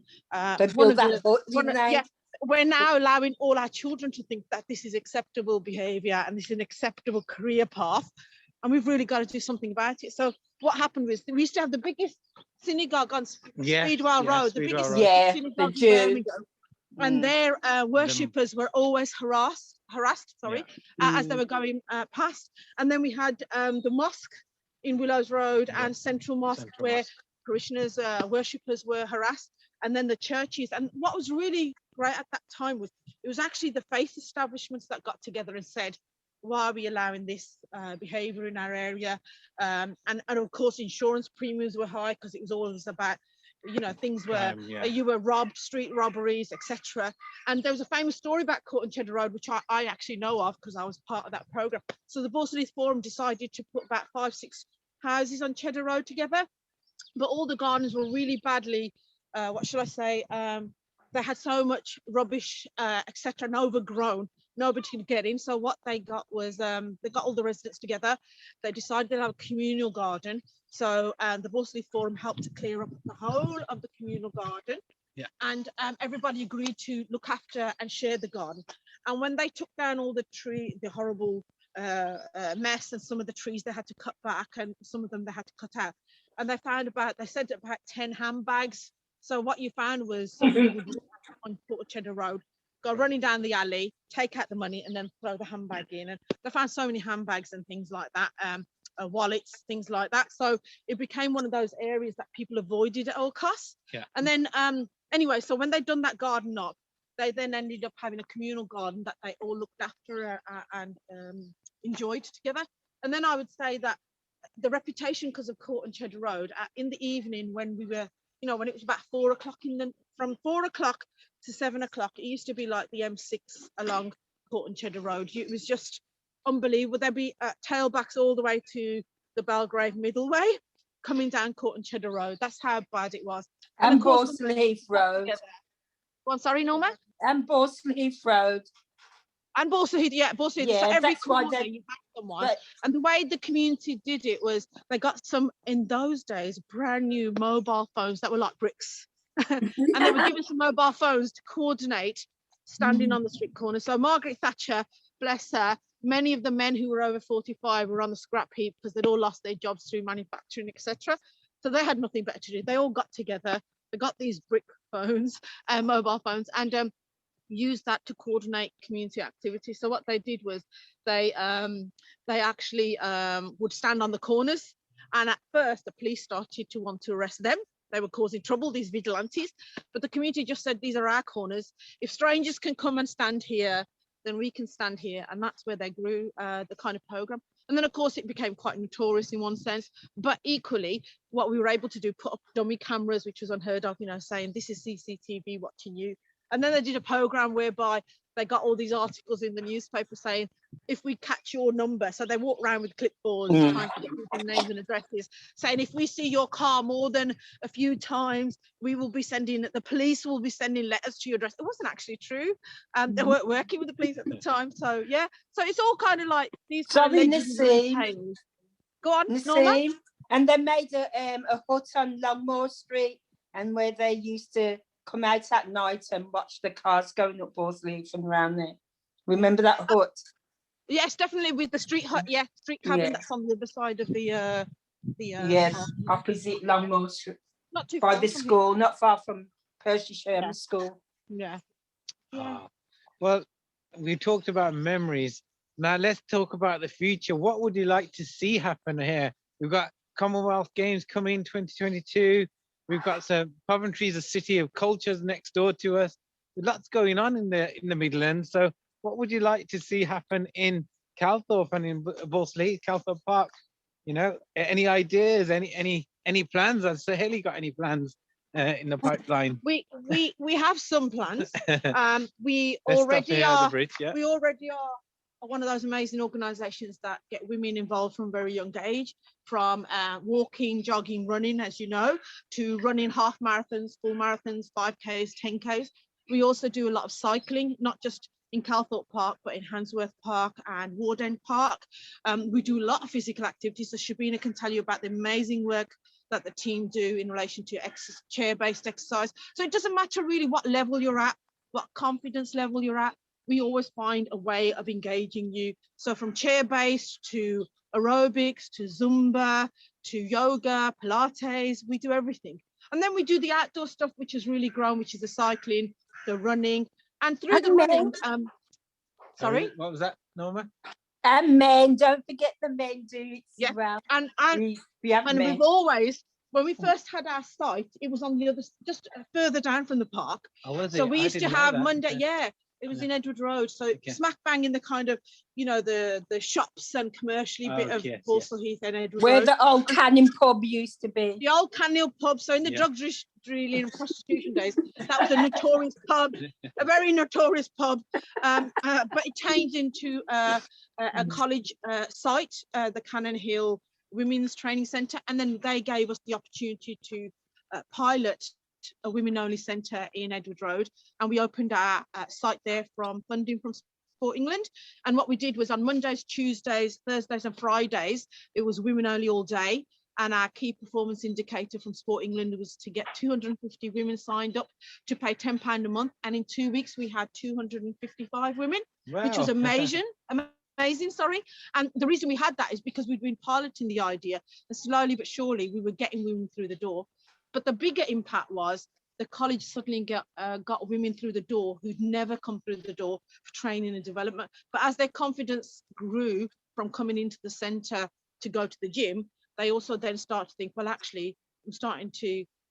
[SPEAKER 2] we're now allowing all our children to think that this is acceptable behavior and this is an acceptable career path. And we've really got to do something about it. So what happened was we used to have the biggest synagogue on Speedwell Road, the biggest synagogue in Birmingham. And their worshippers were always harassed, as they were going past. And then we had the mosque in Willows Road and Central Mosque, where parishioners, worshippers were harassed. And then the churches. And what was really great at that time was it was actually the faith establishments that got together and said, why are we allowing this behavior in our area? And of course, insurance premiums were high because it was always about, you know, things were, you were robbed, street robberies, etc. And there was a famous story about Court and Cheddar Road, which I actually know of because I was part of that program. So the Balsall Heath Forum decided to put about 5-6 houses on Cheddar Road together, but all the gardens were really badly, what should I say, they had so much rubbish, etc., and overgrown. Nobody could get in. So what they got was they got all the residents together. They decided to have a communal garden. So the Balsall Heath Forum helped to clear up the whole of the communal garden. Yeah. And everybody agreed to look after and share the garden. And when they took down all the horrible mess, and some of the trees they had to cut back, and some of them they had to cut out. And they said about 10 handbags. So what you found was somebody would walk on Port Cheddar Road, go running down the alley, take out the money, and then throw the handbag in. And they found so many handbags and things like that, wallets, things like that. So it became one of those areas that people avoided at all costs. Yeah. And then anyway, so when they'd done that garden up, they then ended up having a communal garden that they all looked after and enjoyed together. And then I would say that the reputation, because of Court and Cheddar Road, in the evening when we were, you know, when it was about 4 o'clock from 4 o'clock to 7 o'clock, it used to be like the M6 along Court and Cheddar Road. It was just unbelievable. There'd be tailbacks all the way to the Belgrave Middleway coming down Court and Cheddar Road. That's how bad it was.
[SPEAKER 6] And Balsall Heath Road.
[SPEAKER 2] Well, sorry, Norma?
[SPEAKER 6] And Balsall Heath Road.
[SPEAKER 2] And Balsall Heath, yeah, Balsall Heath. So
[SPEAKER 6] Yeah,
[SPEAKER 2] every
[SPEAKER 6] that's why
[SPEAKER 2] corner
[SPEAKER 6] they-
[SPEAKER 2] you had someone.
[SPEAKER 6] But
[SPEAKER 2] And the way the community did it was they got some, in those days, brand new mobile phones that were like bricks. And they were given some mobile phones to coordinate standing on the street corner. So Margaret Thatcher, bless her, many of the men who were over 45 were on the scrap heap because they'd all lost their jobs through manufacturing, etc. So they had nothing better to do. They all got together. They got these brick phones, mobile phones, and used that to coordinate community activity. So what they did was they actually would stand on the corners, and at first the police started to want to arrest them. They were causing trouble, these vigilantes, but the community just said, these are our corners. If strangers can come and stand here, then we can stand here. And that's where they grew the kind of program. And then of course it became quite notorious in one sense, but equally what we were able to do, put up dummy cameras, which was unheard of, you know, saying this is CCTV watching you. And then they did a program whereby they got all these articles in the newspaper saying, if we catch your number, so they walk around with clipboards trying to get people's names and addresses, saying if we see your car more than a few times, we will be sending, the police will be sending letters to your address. It wasn't actually true. They weren't working with the police at the time. So yeah, so it's all kind of like these kind of legendary tales. Go on, Norma.
[SPEAKER 6] Naseem. And they made a hut on Longmore Street, and where they used to come out at night and watch the cars going up Balsall Heath and around there. Remember that hut?
[SPEAKER 2] Yes, definitely, with the street hut. Yeah, street cabin.
[SPEAKER 6] Yeah.
[SPEAKER 2] That's on the other side of the
[SPEAKER 6] Yes,
[SPEAKER 2] park.
[SPEAKER 6] opposite Longmore Street,
[SPEAKER 2] Not too
[SPEAKER 6] by
[SPEAKER 2] far
[SPEAKER 6] the
[SPEAKER 2] from
[SPEAKER 6] school, not far from Percy Sherman
[SPEAKER 2] Yeah.
[SPEAKER 6] School.
[SPEAKER 2] here. Yeah.
[SPEAKER 1] Well, we talked about memories. Now let's talk about the future. What would you like to see happen here? We've got Commonwealth Games coming 2022. We've got some Coventry's a city of cultures next door to us. There's lots going on in the Midlands. So what would you like to see happen in Calthorpe and in Balsall Heath, Calthorpe Park? You know, any ideas, any plans? Has Saheli got any plans in the pipeline?
[SPEAKER 2] We have some plans. We
[SPEAKER 1] Let's stop
[SPEAKER 2] already
[SPEAKER 1] here at the
[SPEAKER 2] are.
[SPEAKER 1] bridge, yeah.
[SPEAKER 2] We already are one of those amazing organisations that get women involved from a very young age, from walking, jogging, running, as you know, to running half marathons, full marathons, 5Ks, 10Ks. We also do a lot of cycling, not just in Calthorpe Park, but in Handsworth Park and Ward End Park. We do a lot of physical activities. So Shabina can tell you about the amazing work that the team do in relation to chair-based exercise. So it doesn't matter really what level you're at, what confidence level you're at, we always find a way of engaging you. So from chair-based to aerobics, to Zumba, to yoga, Pilates, we do everything. And then we do the outdoor stuff, which has really grown, which is the cycling, the running, and through the running, sorry?
[SPEAKER 1] What was that, Norma?
[SPEAKER 6] And men, don't forget the men do it
[SPEAKER 2] Yeah.
[SPEAKER 6] as well.
[SPEAKER 2] And
[SPEAKER 6] We have men.
[SPEAKER 2] we've always, when we first had our site, it was on the other, just further down from the park.
[SPEAKER 1] Oh, was
[SPEAKER 2] So
[SPEAKER 1] it?
[SPEAKER 2] we
[SPEAKER 1] I
[SPEAKER 2] used to
[SPEAKER 1] didn't know
[SPEAKER 2] have
[SPEAKER 1] that.
[SPEAKER 2] Monday,
[SPEAKER 1] Okay.
[SPEAKER 2] yeah, it was in Edward Road. So
[SPEAKER 1] Okay.
[SPEAKER 2] smack bang in the kind of, you know, the shops and commercially bit of
[SPEAKER 1] yes,
[SPEAKER 2] Balsall Heath and Edward
[SPEAKER 6] Where
[SPEAKER 2] Road.
[SPEAKER 6] the old Canning pub used to be.
[SPEAKER 2] The old Canning pub. So in the
[SPEAKER 1] Yeah.
[SPEAKER 2] drug dealing and prostitution days, that was a notorious pub, a very notorious pub. But it changed into a college site, the Cannon Hill Women's Training Centre, and then they gave us the opportunity to pilot a women-only centre in Edward Road, and we opened our site there from funding from Sport England. And what we did was on Mondays, Tuesdays, Thursdays and Fridays, it was women only all day. And our key performance indicator from Sport England was to get 250 women signed up to pay £10 a month. And in 2 weeks, we had 255 women, which was amazing. Amazing, sorry. And the reason we had that is because we'd been piloting the idea, and slowly but surely we were getting women through the door. But the bigger impact was the college suddenly got women through the door who'd never come through the door for training and development. But as their confidence grew from coming into the centre to go to the gym, they also then start to think, well, actually,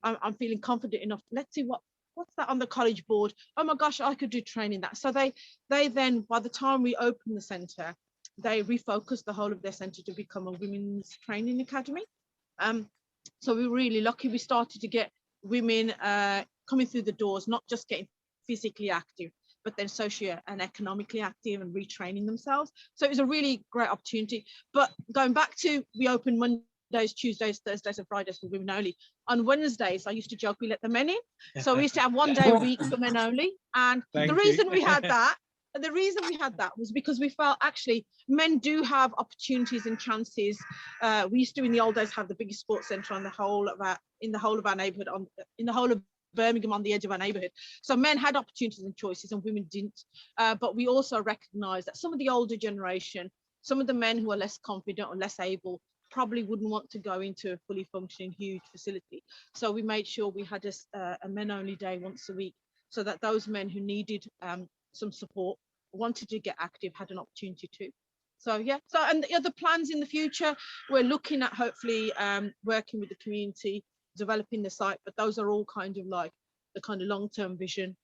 [SPEAKER 2] I'm feeling confident enough. Let's see what's that on the college board? Oh my gosh, I could do training that. So they then, by the time we opened the centre, they refocused the whole of their centre to become a women's training academy. So we were really lucky. We started to get women coming through the doors, not just getting physically active, but then socio and economically active and retraining themselves. So it was a really great opportunity. But going back to, we opened Monday, Mondays, Tuesdays, Thursdays, and Fridays for women only. On Wednesdays, I used to joke we let the men in. So we used to have 1 day a week for men only. And
[SPEAKER 1] Thank
[SPEAKER 2] the
[SPEAKER 1] you.
[SPEAKER 2] reason we had that, was because we felt actually men do have opportunities and chances. We used to in the old days have the biggest sports centre on the whole of our neighbourhood, in the whole of Birmingham, on the edge of our neighbourhood. So men had opportunities and choices and women didn't. But we also recognise that some of the older generation, some of the men who are less confident or less able, probably wouldn't want to go into a fully functioning huge facility. So we made sure we had a men only day once a week, so that those men who needed some support, wanted to get active, had an opportunity to. So yeah, so and the other plans in the future, we're looking at hopefully working with the community, developing the site, but those are all kind of like the kind of long-term vision.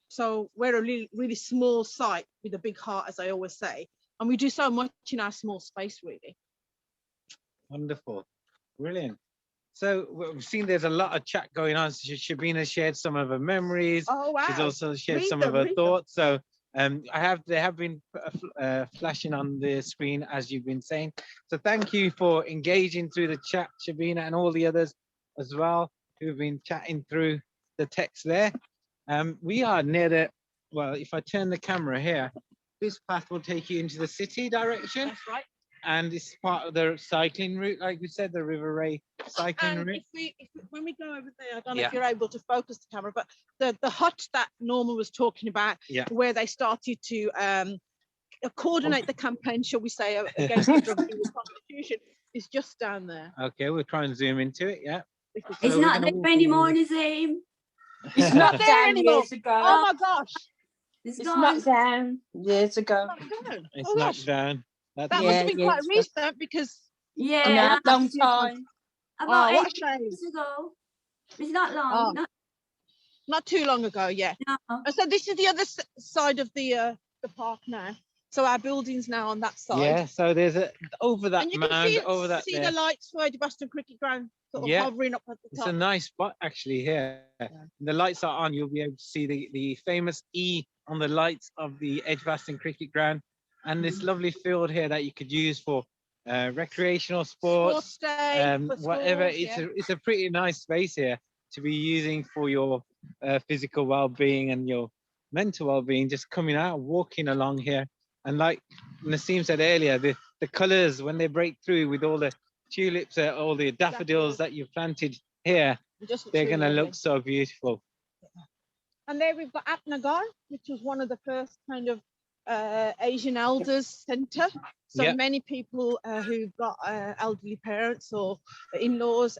[SPEAKER 2] So we're a really, really small site with a big heart, as I always say, and we do so much in our small space, really.
[SPEAKER 1] Wonderful, brilliant. So we've seen there's a lot of chat going on. Shabina shared some of her memories.
[SPEAKER 2] Oh wow!
[SPEAKER 1] She's also shared
[SPEAKER 2] Read
[SPEAKER 1] some
[SPEAKER 2] them,
[SPEAKER 1] of her
[SPEAKER 2] read them.
[SPEAKER 1] thoughts. So they have been flashing on the screen as you've been saying. So thank you for engaging through the chat, Shabina, and all the others as well who've been chatting through the text there. We are near the, well, if I turn the camera here, this path will take you into the city direction.
[SPEAKER 2] That's right.
[SPEAKER 1] And it's part of the cycling route, like we said, the River Ray cycling
[SPEAKER 2] And
[SPEAKER 1] route.
[SPEAKER 2] when we go over there, I don't know
[SPEAKER 1] Yeah.
[SPEAKER 2] if you're able to focus the camera, but the hut that Norma was talking about,
[SPEAKER 1] Yeah.
[SPEAKER 2] where they started to coordinate the campaign, shall we say, against the drug use prostitution, is just down there.
[SPEAKER 1] Okay, we'll try and zoom into it. Yeah.
[SPEAKER 2] If we
[SPEAKER 5] It's
[SPEAKER 2] can.
[SPEAKER 1] So we're
[SPEAKER 5] not
[SPEAKER 1] gonna
[SPEAKER 5] there
[SPEAKER 1] walk
[SPEAKER 5] anymore,
[SPEAKER 1] along.
[SPEAKER 5] Naseem.
[SPEAKER 6] It's
[SPEAKER 2] Not
[SPEAKER 6] knocked
[SPEAKER 2] there
[SPEAKER 6] down
[SPEAKER 2] anymore.
[SPEAKER 6] years ago.
[SPEAKER 2] Oh my gosh!
[SPEAKER 5] It's
[SPEAKER 6] It's
[SPEAKER 5] gone.
[SPEAKER 6] knocked down years ago.
[SPEAKER 2] Knocked down.
[SPEAKER 1] It's
[SPEAKER 2] Oh
[SPEAKER 1] knocked
[SPEAKER 2] gosh,
[SPEAKER 1] down. That's
[SPEAKER 2] that
[SPEAKER 6] Yeah,
[SPEAKER 2] must have been quite
[SPEAKER 6] it's
[SPEAKER 2] recent because
[SPEAKER 5] Yeah,
[SPEAKER 6] No, long time.
[SPEAKER 5] about
[SPEAKER 2] what
[SPEAKER 5] 8
[SPEAKER 2] a shame.
[SPEAKER 5] years ago. It's not long.
[SPEAKER 2] Oh. Not too long ago, yeah.
[SPEAKER 5] No.
[SPEAKER 2] And so this is the other side of the park now. So our building's now on that side.
[SPEAKER 1] yeah. So there's a over that
[SPEAKER 2] And you can
[SPEAKER 1] mound, over that
[SPEAKER 2] see
[SPEAKER 1] there.
[SPEAKER 2] the lights for Edgbaston Cricket Ground sort of
[SPEAKER 1] Yeah.
[SPEAKER 2] hovering up at the
[SPEAKER 1] It's a
[SPEAKER 2] top.
[SPEAKER 1] nice spot actually here. The lights are on. You'll be able to see the famous E on the lights of the Edgbaston Cricket Ground, and this lovely field here that you could use for recreational sports,
[SPEAKER 2] Sports day, for
[SPEAKER 1] whatever.
[SPEAKER 2] schools,
[SPEAKER 1] It's a pretty nice space here to be using for your physical well-being and your mental well-being. Just coming out, walking along here, and like Naseem said earlier, the colours when they break through with all the tulips, all the daffodils that you've planted here,
[SPEAKER 2] It just looks
[SPEAKER 1] they're
[SPEAKER 2] really
[SPEAKER 1] going to
[SPEAKER 2] lovely.
[SPEAKER 1] look so beautiful.
[SPEAKER 2] And there we've got Akhtar, which was one of the first kind of Asian elders centre. So
[SPEAKER 1] Yep.
[SPEAKER 2] many people who've got elderly parents or in-laws,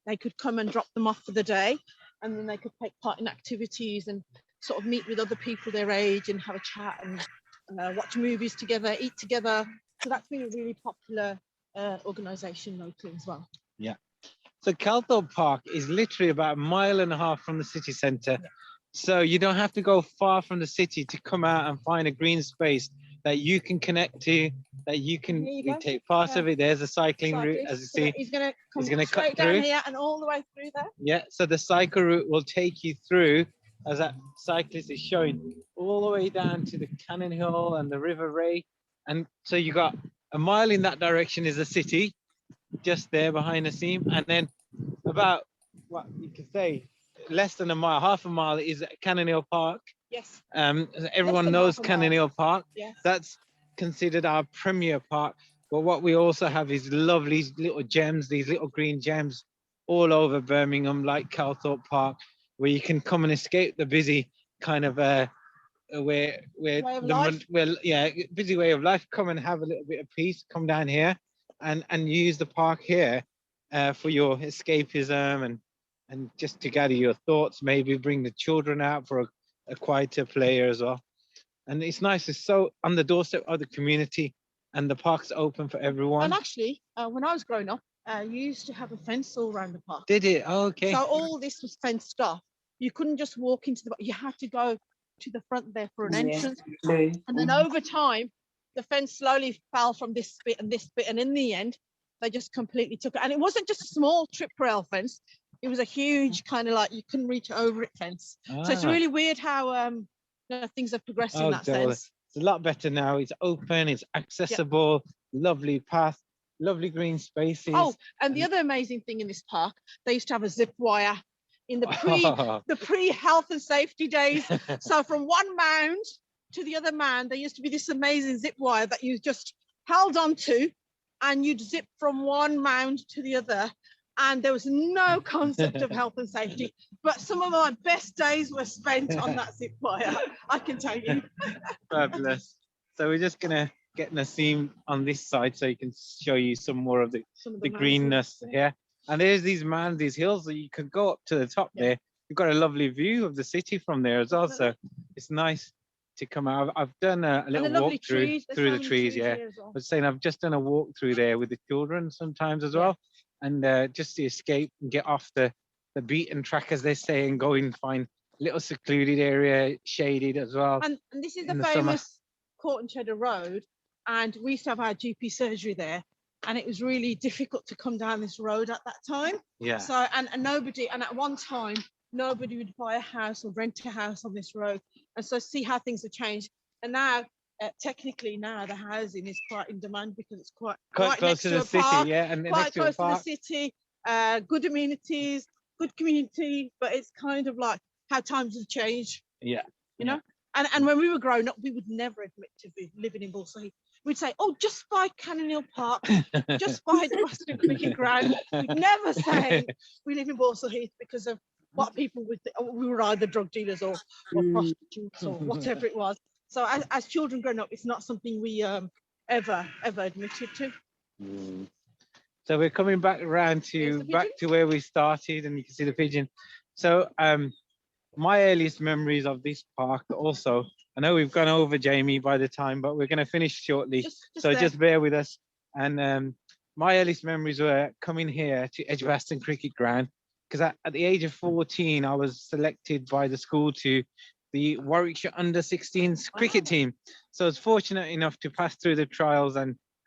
[SPEAKER 2] they could come and drop them off for the day, and then they could take part in activities and sort of meet with other people their age and have a chat and watch movies together, eat together. So that's been a really popular organisation locally as well.
[SPEAKER 1] Yeah. So Calthorpe Park is literally about 1.5 miles from the city centre.
[SPEAKER 2] Yeah.
[SPEAKER 1] So you don't have to go far from the city to come out and find a green space that you can connect to, that you can
[SPEAKER 2] There you go.
[SPEAKER 1] take part of it. There's a cycling route, as you
[SPEAKER 2] So
[SPEAKER 1] see.
[SPEAKER 2] he's going to come
[SPEAKER 1] he's gonna cut
[SPEAKER 2] straight down
[SPEAKER 1] through.
[SPEAKER 2] here and all the way through there.
[SPEAKER 1] Yeah, so the cycle route will take you through, as that cyclist is showing, all the way down to the Cannon Hill and the River Ray. And so you got 1 mile in that direction is the city, just there behind Naseem. And then about, what you could say, less than 1 mile, half a mile is Cannon Hill Park.
[SPEAKER 2] Yes.
[SPEAKER 1] Everyone
[SPEAKER 2] than
[SPEAKER 1] knows
[SPEAKER 2] half a
[SPEAKER 1] Cannon
[SPEAKER 2] mile.
[SPEAKER 1] Hill Park.
[SPEAKER 2] Yes.
[SPEAKER 1] That's considered our premier park. But what we also have is lovely little gems, these little green gems all over Birmingham, like Calthorpe Park, where you can come and escape the busy kind of where busy way of life. Come and have a little bit of peace. Come down here and use the park here for your escapism and just to gather your thoughts. Maybe bring the children out for a quieter player as well. And it's nice. It's so on the doorstep of the community, and the park's open for everyone.
[SPEAKER 2] And actually, when I was growing up, you used to have a fence all around the park.
[SPEAKER 1] Did it? Oh, okay.
[SPEAKER 2] So all this was fenced off. You couldn't just walk into the. You had to go to the front there for an entrance. And then over time, the fence slowly fell from this bit, and in the end, they just completely took it. And it wasn't just a small trip rail fence; it was a huge kind of like you couldn't reach over it fence. So it's really weird how things have progressed in that sense.
[SPEAKER 1] It's a lot better now. It's open. It's accessible. Lovely path. lovely green spaces.
[SPEAKER 2] Oh, and the other amazing thing in this park, they used to have a zip wire in the pre health and safety days. So from one mound to the other mound, there used to be this amazing zip wire that you just held onto, and you'd zip from one mound to the other. And there was no concept of health and safety, but some of my best days were spent on that zip wire, I can tell you.
[SPEAKER 1] Fabulous. So we're just gonna get Naseem on this side so he can show you some more of the greenness here. And there's these mountains, these hills that you could go up to the top there. You've got a lovely view of the city from there as well. So it's nice to come out. I've done a little walk through the trees. Yeah, I was saying I've just done a walk through there with the children sometimes as well. And just to escape and get off the beaten track, as they say, and go and find a little secluded area, shaded as well.
[SPEAKER 2] And this is the famous Court and Cheddar Road, and we used to have our GP surgery there, and it was really difficult to come down this road at that time.
[SPEAKER 1] Yeah.
[SPEAKER 2] So and at one time nobody would buy a house or rent a house on this road, and so see how things have changed. And now technically now the housing is quite in demand because it's quite right
[SPEAKER 1] close
[SPEAKER 2] next
[SPEAKER 1] to
[SPEAKER 2] to
[SPEAKER 1] the
[SPEAKER 2] a
[SPEAKER 1] city,
[SPEAKER 2] park,
[SPEAKER 1] and
[SPEAKER 2] quite
[SPEAKER 1] next to a
[SPEAKER 2] close to
[SPEAKER 1] park.
[SPEAKER 2] the city, good amenities, good community, but it's kind of like how times have changed.
[SPEAKER 1] Yeah.
[SPEAKER 2] You know? And when we were growing up, we would never admit to be living in Balsall Heath. We'd say, oh, just buy Cannon Hill Park, just buy the Western Cricket Ground. We'd never say we live in Balsall Heath because of what people would think. Oh, we were either drug dealers or prostitutes or whatever it was. So as children growing up, it's not something we ever admitted to.
[SPEAKER 1] So we're coming back around to where we started, and you can see the pigeon. So my earliest memories of this park also, I know we've gone over, Jamie, by the time, but we're going to finish shortly. Just bear with us. And my earliest memories were coming here to Edgbaston Cricket Ground, because at the age of 14, I was selected by the school to the Warwickshire under-16s cricket team. So I was fortunate enough to pass through the trials,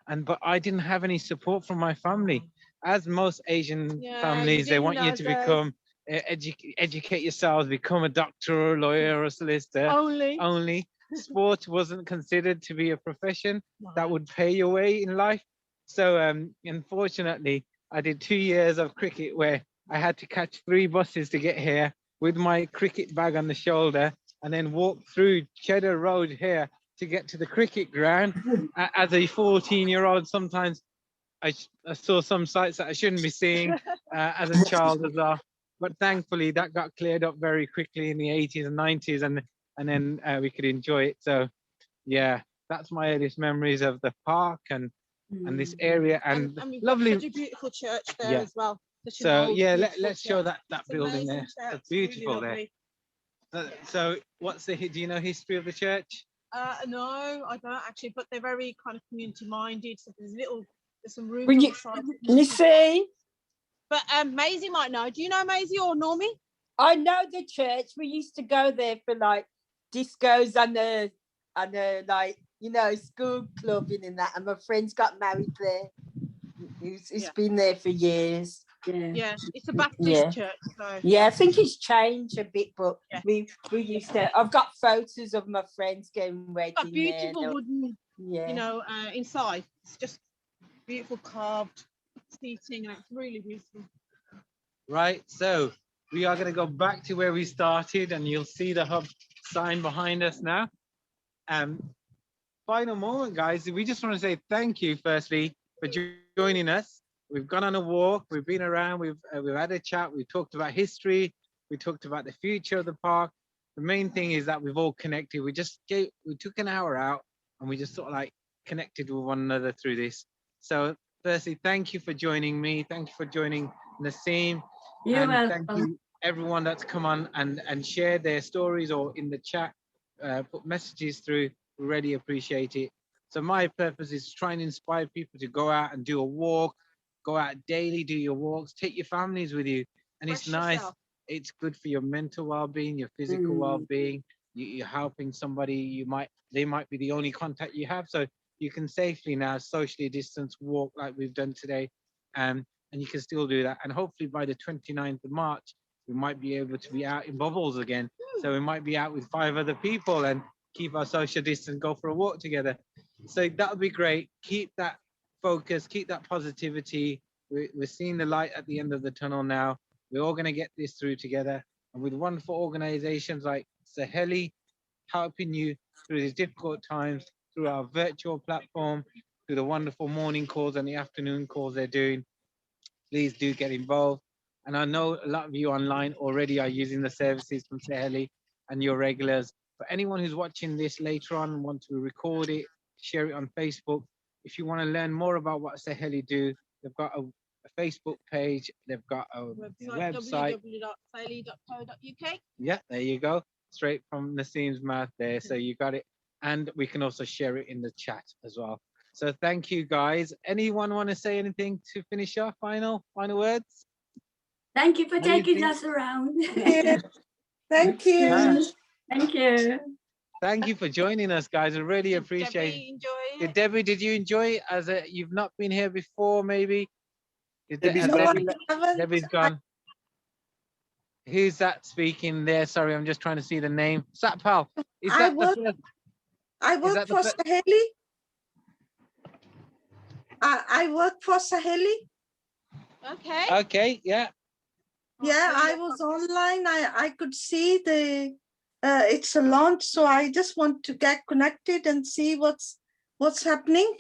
[SPEAKER 1] but I didn't have any support from my family. As most Asian families, they want you to become educate yourselves, become a doctor or a lawyer or a solicitor. Only sport wasn't considered to be a profession that would pay your way in life. So unfortunately, I did 2 years of cricket where I had to catch 3 buses to get here with my cricket bag on the shoulder, and then walk through Cheddar Road here to get to the cricket ground. As a 14-year-old, sometimes I saw some sights that I shouldn't be seeing as a child as well. But thankfully, that got cleared up very quickly in the 80s and 90s, and then we could enjoy it. So, yeah, that's my earliest memories of the park and this area, and
[SPEAKER 2] we've
[SPEAKER 1] lovely.
[SPEAKER 2] got such a beautiful church there as well.
[SPEAKER 1] So let's show that building there. It's beautiful
[SPEAKER 2] really
[SPEAKER 1] there. So what's do you know history of the church?
[SPEAKER 2] No, I don't actually, but they're very kind of community minded. So there's some rooms
[SPEAKER 6] Will
[SPEAKER 2] on
[SPEAKER 6] you,
[SPEAKER 2] the side.
[SPEAKER 6] you see?
[SPEAKER 2] But Maisie might know. Do you know Maisie or Normie?
[SPEAKER 6] I know the church. We used to go there for like discos and like, you know, school clubbing and that. And my friends got married there. It's been there for years.
[SPEAKER 2] Yeah, it's a Baptist church. So.
[SPEAKER 6] Yeah, I think it's changed a bit, but we used to. I've got photos of my friends getting ready.
[SPEAKER 2] Got beautiful wooden, you know, inside. It's just beautiful carved seating, and it's really beautiful.
[SPEAKER 1] Right, so we are going to go back to where we started, and you'll see the hub sign behind us now. Final moment, guys. We just want to say thank you, firstly, for joining us. We've gone on a walk, we've been around, we've had a chat, we talked about history, we talked about the future of the park. The main thing is that we've all connected. We took an hour out and we just sort of like connected with one another through this. So firstly, thank you for joining me. Thank you for joining Naseem.
[SPEAKER 5] You're welcome.
[SPEAKER 1] Thank you everyone that's come on and shared their stories or in the chat, put messages through. We really appreciate it. So my purpose is to try and inspire people to go out and do a walk, go out daily, do your walks, take your families with you. And it's nice. It's good for your mental well-being, your physical well-being. You're helping somebody, they might be the only contact you have. So you can safely now socially distance walk like we've done today. And you can still do that. And hopefully by the 29th of March, we might be able to be out in bubbles again. So we might be out with 5 other people and keep our social distance, go for a walk together. So that would be great. Keep that focus, keep that positivity. We're seeing the light at the end of the tunnel now. We're all going to get this through together. And with wonderful organizations like Saheli helping you through these difficult times, through our virtual platform, through the wonderful morning calls and the afternoon calls they're doing, please do get involved. And I know a lot of you online already are using the services from Saheli and your regulars. For anyone who's watching this later on and want to record it, share it on Facebook, if you want to learn more about what Saheli do, they've got a Facebook page, they've got a website.
[SPEAKER 2] www.saheli.co.uk.
[SPEAKER 1] Yeah, there you go. Straight from Naseem's mouth there. So you got it. And we can also share it in the chat as well. So thank you guys. Anyone want to say anything to finish off? Final words?
[SPEAKER 5] Thank you for taking
[SPEAKER 1] Anything?
[SPEAKER 5] us around.
[SPEAKER 6] Thank you.
[SPEAKER 5] Thank you.
[SPEAKER 1] Thank you for joining us, guys. I really appreciate it.
[SPEAKER 2] Enjoy it.
[SPEAKER 1] Debbie, did you enjoy it? As you've not been here before, maybe?
[SPEAKER 4] Debbie's
[SPEAKER 1] has
[SPEAKER 4] gone.
[SPEAKER 1] Debbie's gone. Who's that speaking there? Sorry, I'm just trying to see the name. Satpal. Is that the first?
[SPEAKER 6] I work
[SPEAKER 1] that the
[SPEAKER 6] for
[SPEAKER 1] fir-
[SPEAKER 6] Saheli. I work for Saheli.
[SPEAKER 2] Okay.
[SPEAKER 1] Okay, yeah.
[SPEAKER 6] Yeah, I was online. I could see the it's a launch, so I just want to get connected and see what's happening.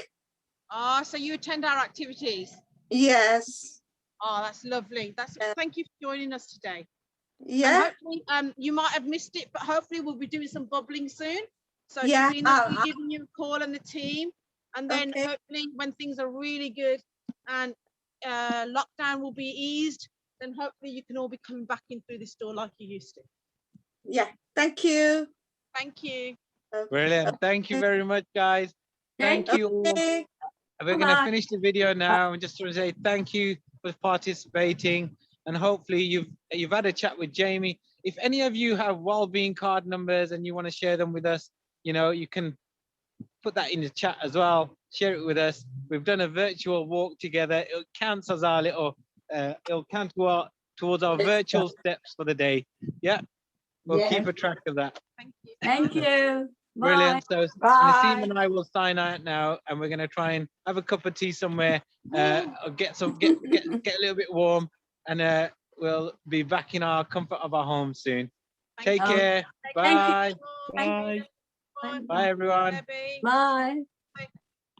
[SPEAKER 2] So you attend our activities.
[SPEAKER 6] Yes.
[SPEAKER 2] Oh, that's lovely. Thank you for joining us today.
[SPEAKER 6] Yeah.
[SPEAKER 2] And hopefully, you might have missed it, but hopefully we'll be doing some bubbling soon. So
[SPEAKER 6] Yeah,
[SPEAKER 2] Shabina's be giving you a call and the team, and then
[SPEAKER 6] Okay.
[SPEAKER 2] hopefully when things are really good and lockdown will be eased, then hopefully you can all be coming back in through this door like you used to.
[SPEAKER 6] Yeah. Thank you.
[SPEAKER 2] Thank you.
[SPEAKER 1] Brilliant. Thank you very much, guys. Thank you all.
[SPEAKER 6] Okay.
[SPEAKER 1] We're going to
[SPEAKER 5] Bye-bye.
[SPEAKER 1] finish the video now. And just want to say thank you for participating. And hopefully you've had a chat with Jamie. If any of you have Wellbeing card numbers and you want to share them with us, you can put that in the chat as well. Share it with us. We've done a virtual walk together. It counts as our little, it'll count towards our virtual steps for the day. Yeah, we'll keep a track of that.
[SPEAKER 2] Thank you.
[SPEAKER 5] Thank you. Bye.
[SPEAKER 1] Brilliant. So
[SPEAKER 6] Bye.
[SPEAKER 1] Naseem and I will sign out now, and we're going to try and have a cup of tea somewhere, or get a little bit warm, and we'll be back in our comfort of our home soon. Take
[SPEAKER 2] you.
[SPEAKER 1] care.
[SPEAKER 5] Thank you.
[SPEAKER 1] Bye.
[SPEAKER 2] Thank you.
[SPEAKER 4] Bye.
[SPEAKER 2] Bye.
[SPEAKER 1] Bye, everyone.
[SPEAKER 2] Debbie.
[SPEAKER 5] Bye.